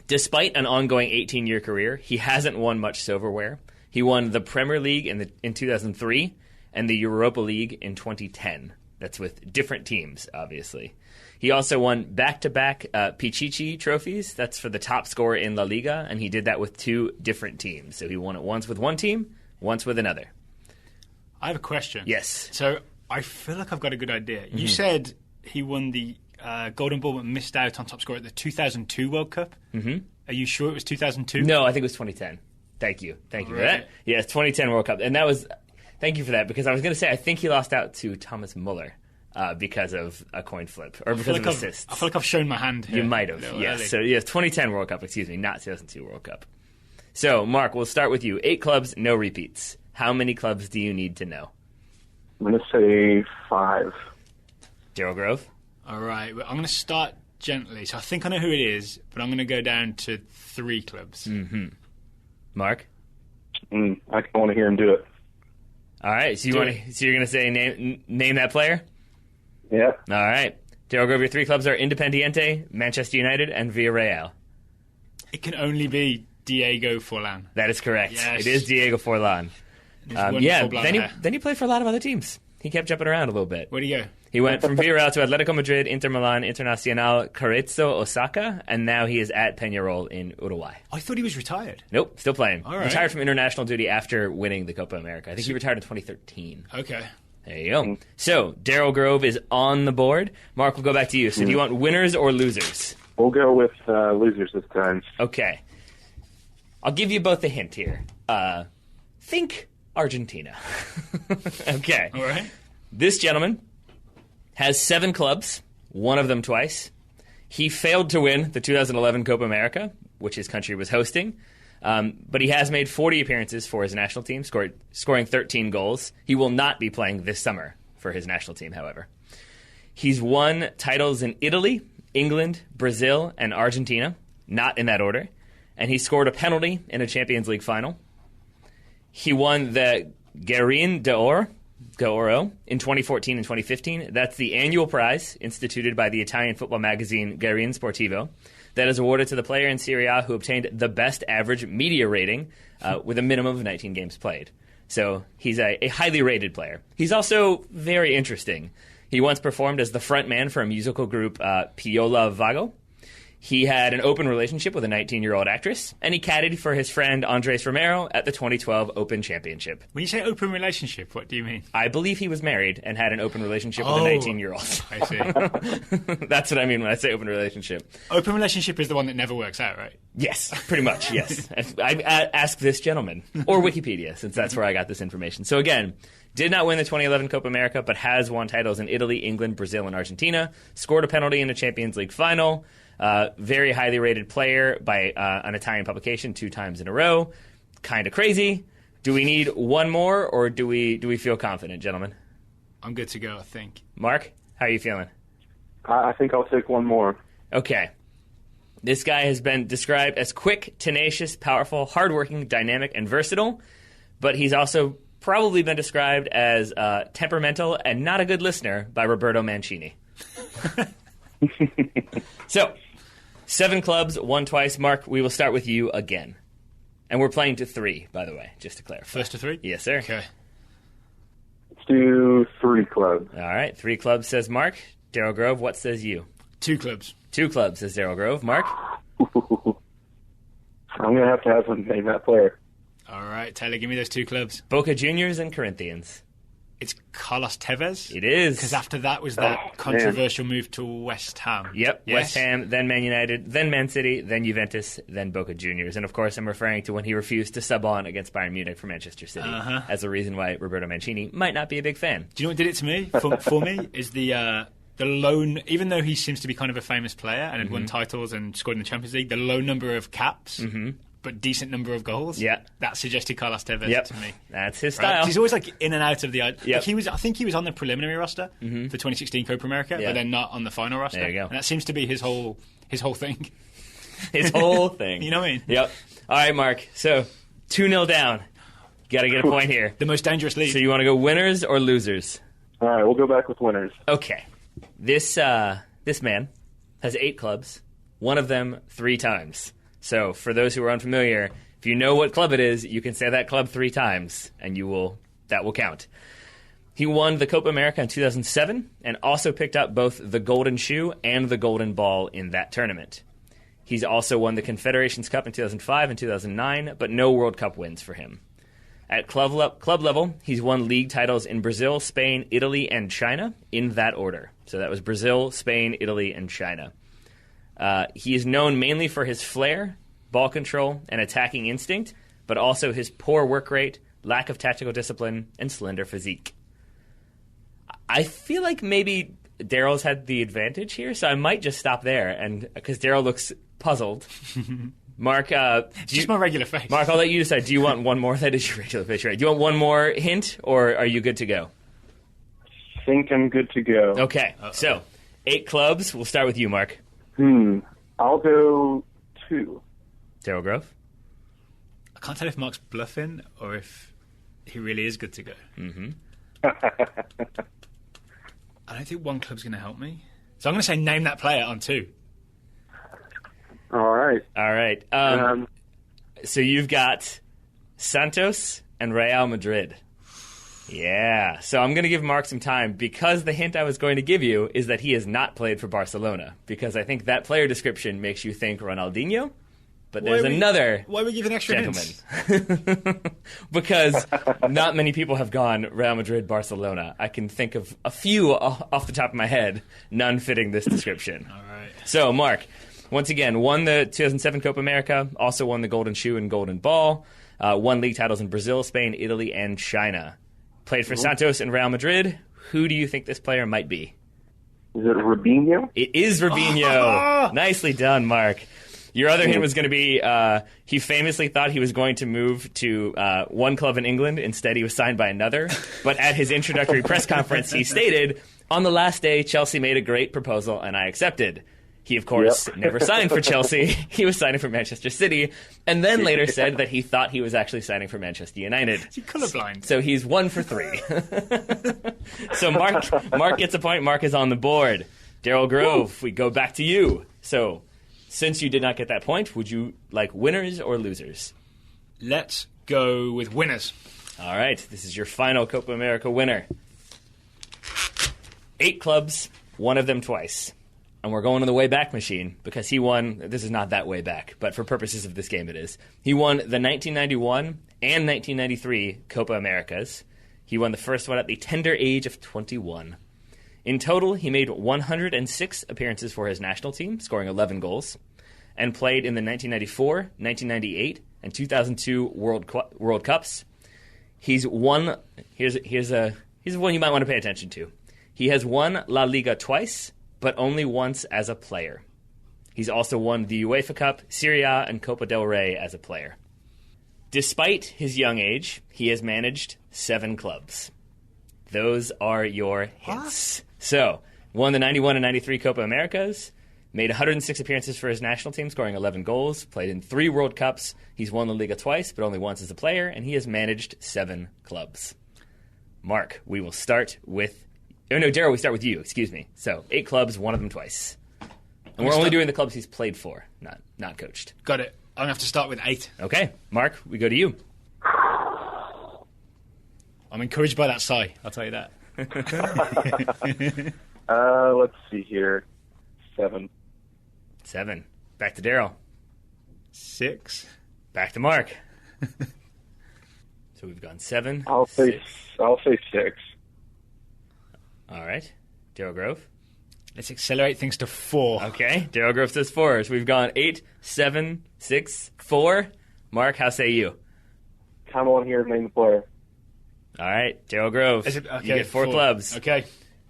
Despite an ongoing 18-year career, he hasn't won much silverware. He won the Premier League in 2003 and the Europa League in 2010. That's with different teams, obviously. He also won back-to-back Pichichi trophies. That's for the top scorer in La Liga, and he did that with 2 different teams. So he won it once with one team, once with another. I have a question. Yes. So I feel like I've got a good idea. Mm-hmm. You said he won the Golden Ball but missed out on top scorer at the 2002 World Cup. Mm-hmm. Are you sure it was 2002? No, I think it was 2010. Thank you for that. Yeah, it's 2010 World Cup. And that was... Thank you for that, because I was going to say I think he lost out to Thomas Muller because of a coin flip or because of assists. I feel like I've shown my hand here. You might have, yes. Early. So, yes, 2010 World Cup, not 2002 World Cup. So, Mark, we'll start with you. 8 clubs, no repeats. How many clubs do you need to know? I'm going to say 5. Daryl Grove? All right. I'm going to start gently. So I think I know who it is, but I'm going to go down to 3 clubs. Mm-hmm. Mark? I want to hear him do it. All right, so you're going to say name that player? Yeah. All right. Daryl Grove, your 3 clubs are Independiente, Manchester United, and Villarreal. It can only be Diego Forlan. That is correct. Yes. It is Diego Forlan. Then he played for a lot of other teams. He kept jumping around a little bit. Where'd he go? He went from Villarreal to Atletico Madrid, Inter Milan, Internacional, Carrizo, Osaka, and now he is at Peñarol in Uruguay. I thought he was retired. Nope, still playing. All right. Retired from international duty after winning the Copa America. I think he retired in 2013. Okay. There you go. So, Daryl Grove is on the board. Mark, we'll go back to you. So do you want winners or losers? We'll go with losers this time. Okay. I'll give you both a hint here. Think Argentina. Okay. All right. This gentleman has 7 clubs, one of them twice. He failed to win the 2011 Copa America, which his country was hosting. But he has made 40 appearances for his national team, scoring 13 goals. He will not be playing this summer for his national team, however. He's won titles in Italy, England, Brazil, and Argentina, not in that order. And he scored a penalty in a Champions League final. He won the Guerin d'Oro in 2014 and 2015. That's the annual prize instituted by the Italian football magazine Guerin Sportivo that is awarded to the player in Serie A who obtained the best average media rating with a minimum of 19 games played. So he's a highly rated player. He's also very interesting. He once performed as the front man for a musical group, Piola Vago. He had an open relationship with a 19-year-old actress, and he caddied for his friend Andres Romero at the 2012 Open Championship. When you say open relationship, what do you mean? I believe he was married and had an open relationship with a 19-year-old. I see. That's what I mean when I say open relationship. Open relationship is the one that never works out, right? Yes, pretty much, yes. I asked this gentleman, or Wikipedia, since that's where I got this information. So again, did not win the 2011 Copa America, but has won titles in Italy, England, Brazil, and Argentina. Scored a penalty in a Champions League final. Very highly rated player by an Italian publication 2 times in a row. Kind of crazy. Do we need one more, or do we feel confident, gentlemen? I'm good to go, I think. Mark, how are you feeling? I think I'll take one more. Okay. This guy has been described as quick, tenacious, powerful, hardworking, dynamic, and versatile, but he's also probably been described as temperamental and not a good listener by Roberto Mancini. So, 7 clubs, 1 twice. Mark, we will start with you again. And we're playing to 3, by the way, just to clarify. First to 3? Yes, sir. Okay. Let's do 3 clubs. All right, 3 clubs, says Mark. Daryl Grove, what says you? 2 clubs. 2 clubs, says Daryl Grove. Mark? I'm going to have him name that player. All right, Taylor, give me those 2 clubs. Boca Juniors and Corinthians. It's Carlos Tevez? It is. Because after that was that controversial move to West Ham. Yep, Yes? West Ham, then Man United, then Man City, then Juventus, then Boca Juniors. And of course, I'm referring to when he refused to sub on against Bayern Munich for Manchester City as a reason why Roberto Mancini might not be a big fan. Do you know what did it to me? For me, is the lone, even though he seems to be kind of a famous player and had won titles and scored in the Champions League, the low number of caps, but decent number of goals. Yeah, that suggested Carlos Tevez to me. That's his style. Right? He's always like in and out of the. Yep. Like I think he was on the preliminary roster for 2016 Copa America, but then not on the final roster. There you go. And that seems to be his whole thing. His whole thing. You know what I mean? Yep. All right, Mark. So 2-0 down. Got to get a point here. The most dangerous league. So you want to go winners or losers? All right, we'll go back with winners. Okay. This man has 8 clubs. One of them 3 times. So for those who are unfamiliar, if you know what club it is, you can say that club 3 times, and that will count. He won the Copa America in 2007 and also picked up both the Golden Shoe and the Golden Ball in that tournament. He's also won the Confederations Cup in 2005 and 2009, but no World Cup wins for him. At club level, he's won league titles in Brazil, Spain, Italy, and China in that order. So that was Brazil, Spain, Italy, and China. He is known mainly for his flair, ball control, and attacking instinct, but also his poor work rate, lack of tactical discipline, and slender physique. I feel like maybe Daryl's had the advantage here, so I might just stop there, and because Daryl looks puzzled. Mark, just my regular face. Mark, I'll let you decide. Do you want one more? That is your regular face, right? Do you want one more hint, or are you good to go? I think I'm good to go. Okay, so 8 clubs. We'll start with you, Mark. I'll go 2. Daryl Grove? I can't tell if Mark's bluffing or if he really is good to go. I don't think one club's going to help me. So I'm going to say name that player on 2. All right. So you've got Santos and Real Madrid. Yeah, so I'm going to give Mark some time because the hint I was going to give you is that he has not played for Barcelona, because I think that player description makes you think Ronaldinho, but there's another Why are we giving extra gentleman. hints? Because not many people have gone Real Madrid, Barcelona. I can think of a few off the top of my head, none fitting this description. All right. So, Mark, once again, won the 2007 Copa America, also won the Golden Shoe and Golden Ball, won league titles in Brazil, Spain, Italy, and China. Played for Santos and Real Madrid. Who do you think this player might be? Is it Robinho? It is Robinho. Nicely done, Mark. Your other hint was going to be he famously thought he was going to move to one club in England. Instead, he was signed by another. But at his introductory press conference, he stated, "On the last day, Chelsea made a great proposal, and I accepted." He, of course, never signed for Chelsea. He was signing for Manchester City, and then later said that he thought he was actually signing for Manchester United. Is he colourblind? So he's 1 for 3. So Mark gets a point. Mark is on the board. Daryl Grove, we go back to you. So since you did not get that point, would you like winners or losers? Let's go with winners. All right, this is your final Copa America winner. 8 clubs, one of them twice. And we're going to the way back machine because he won. This is not that way back, but for purposes of this game, it is. He won the 1991 and 1993 Copa Americas. He won the first one at the tender age of 21. In total, he made 106 appearances for his national team, scoring 11 goals, and played in the 1994, 1998, and 2002 World Cups. He's won. Here's one you might want to pay attention to. He has won La Liga twice, but only once as a player. He's also won the UEFA Cup, Serie A, and Copa del Rey as a player. Despite his young age, he has managed 7 clubs. Those are your hints. What? So, won the 91 and 93 Copa Americas, made 106 appearances for his national team, scoring 11 goals, played in 3 World Cups. He's won La Liga twice, but only once as a player, and he has managed 7 clubs. Mark, we will start with... Oh, no, Daryl, we start with you. Excuse me. So, 8 clubs, one of them twice. And we're only doing the clubs he's played for, not coached. Got it. I'm going to have to start with 8. Okay. Mark, we go to you. I'm encouraged by that sigh, I'll tell you that. Let's see here. 7. 7. Back to Daryl. 6. Back to Mark. So we've gone 7. I'll say 6. All right. Daryl Grove. Let's accelerate things to 4. Okay. Daryl Grove says 4. So we've gone 8, 7, 6, 4. Mark, how say you? Come on here and name the player. All right. Daryl Grove. Okay, you get 4 clubs. Okay.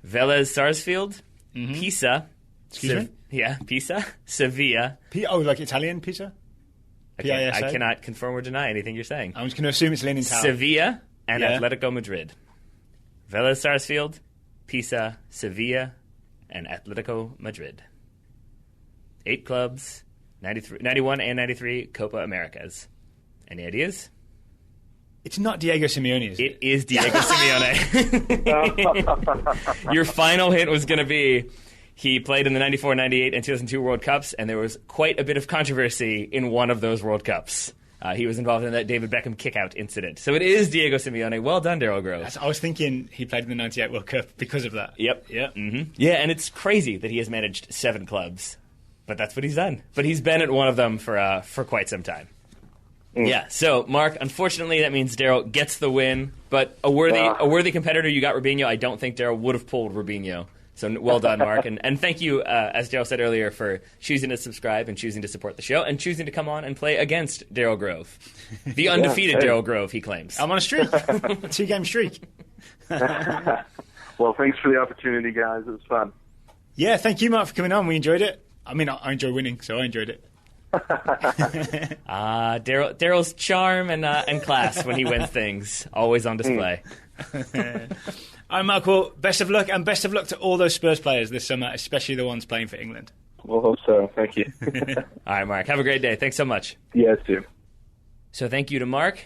Vélez Sarsfield, Pisa. Excuse me? Yeah, Pisa. Sevilla. Like Italian pizza? I cannot confirm or deny anything you're saying. I'm just going to assume it's Leaning Tower. Sevilla and Atletico Madrid. Vélez Sarsfield, Pisa, Sevilla, and Atletico Madrid. 8 clubs, 91 and 93 Copa Americas. Any ideas? It's not Diego Simeone, is it? It is Diego Simeone. Your final hint was going to be he played in the 94, 98, and 2002 World Cups, and there was quite a bit of controversy in one of those World Cups. He was involved in that David Beckham kick-out incident. So it is Diego Simeone. Well done, Daryl Grove. I was thinking he played in the 98 World Cup because of that. Yep. Mm-hmm. Yeah, and it's crazy that he has managed 7 clubs. But that's what he's done. But he's been at one of them for quite some time. Yeah, so, Mark, unfortunately, that means Daryl gets the win. But a worthy competitor, you got Robinho. I don't think Daryl would have pulled Robinho. So well done, Mark. And thank you, as Daryl said earlier, for choosing to subscribe and choosing to support the show and choosing to come on and play against Daryl Grove. The undefeated Daryl Grove, he claims. I'm on a streak. 2-game streak. Well, thanks for the opportunity, guys. It was fun. Yeah, thank you, Mark, for coming on. We enjoyed it. I mean, I enjoy winning, so I enjoyed it. Daryl's charm and class when he wins things, always on display. All right, Mark, well, best of luck, and best of luck to all those Spurs players this summer, especially the ones playing for England. We'll hope so. Thank you. All right, Mark, have a great day. Thanks so much. Yes, too. So thank you to Mark.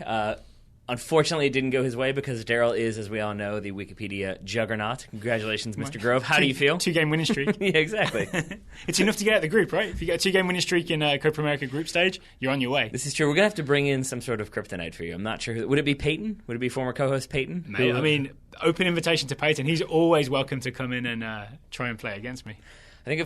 Unfortunately, it didn't go his way because Daryl is, as we all know, the Wikipedia juggernaut. Congratulations, Mr. Grove. How do you feel? 2-game winning streak. Yeah, exactly. It's enough to get out of the group, right? If you get a 2-game winning streak in Copa America group stage, you're on your way. This is true. We're going to have to bring in some sort of kryptonite for you. I'm not sure. Would it be Peyton? Would it be former co-host Peyton? Mate, I mean, open invitation to Peyton. He's always welcome to come in and try and play against me. I think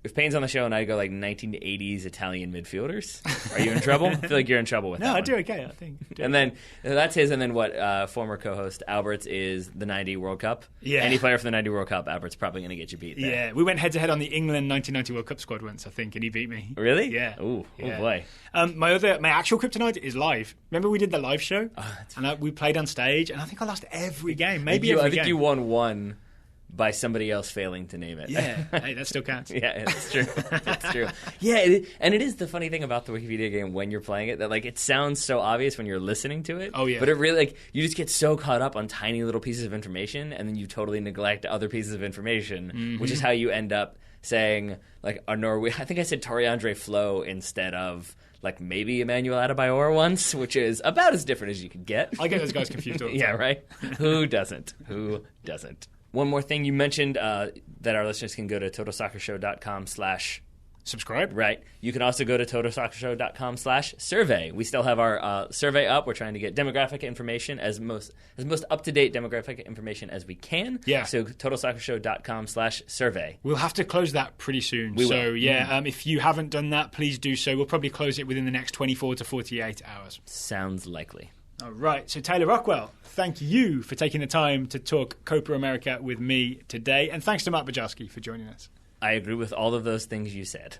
if Payne's on the show and I go like 1980s Italian midfielders, are you in trouble? I feel like you're in trouble with that. No, I one. do okay, I think. And then that's his, and then what former co-host Albert's is the 90 World Cup. Yeah. Any player from the 90 World Cup, Albert's probably going to get you beat there. Yeah, we went head-to-head on the England 1990 World Cup squad once, I think, and he beat me. Really? Yeah. Ooh, yeah. Oh boy. My actual kryptonite is live. Remember we did the live show? And we played on stage, and I think I lost every game, every game. I think you won one by somebody else failing to name it. Yeah, hey, that still counts. Yeah, it's true. That's true. Yeah, and it is the funny thing about the Wikipedia game when you're playing it that like it sounds so obvious when you're listening to it. Oh yeah. But it really like you just get so caught up on tiny little pieces of information, and then you totally neglect other pieces of information, which is how you end up saying like a Norway. I think I said Toriandre Flo instead of like maybe Emmanuel Adebayor once, which is about as different as you could get. I get those guys confused all the time. Yeah, right? Who doesn't? Who doesn't? One more thing, you mentioned that our listeners can go to TotalSoccerShow.com/subscribe. Right. You can also go to TotalSoccerShow.com/survey. We still have our survey up. We're trying to get demographic information as most up-to-date demographic information as we can. Yeah. So TotalSoccerShow.com/survey. We'll have to close that pretty soon. We will. So, yeah, if you haven't done that, please do so. We'll probably close it within the next 24 to 48 hours. Sounds likely. All right. So, Taylor Rockwell, thank you for taking the time to talk Copa America with me today. And thanks to Matt Bujarski for joining us. I agree with all of those things you said.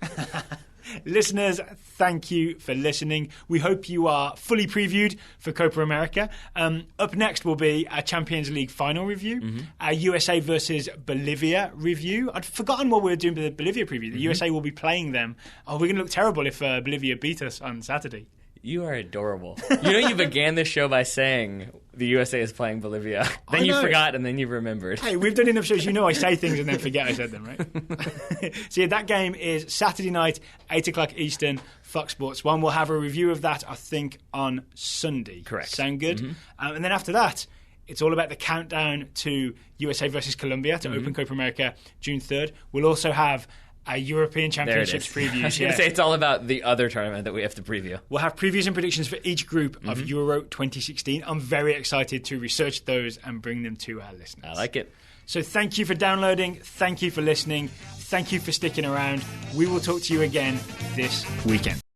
Listeners, thank you for listening. We hope you are fully previewed for Copa America. Up next will be a Champions League final review, a USA versus Bolivia review. I'd forgotten what we were doing with the Bolivia preview. The USA will be playing them. Oh, we're going to look terrible if Bolivia beat us on Saturday. You are adorable. You know, you began this show by saying the USA is playing Bolivia. Then you forgot, and then you remembered. Hey, we've done enough shows. You know I say things and then forget I said them, right? So yeah, that game is Saturday night, 8 o'clock Eastern, Fox Sports 1. We'll have a review of that, I think, on Sunday. Correct. Sound good? And then after that, it's all about the countdown to USA versus Colombia to open Copa America June 3rd. We'll also have a European Championships preview. I was going to say it's all about the other tournament that we have to preview. We'll have previews and predictions for each group of Euro 2016. I'm very excited to research those and bring them to our listeners. I like it. So thank you for downloading. Thank you for listening. Thank you for sticking around. We will talk to you again this weekend.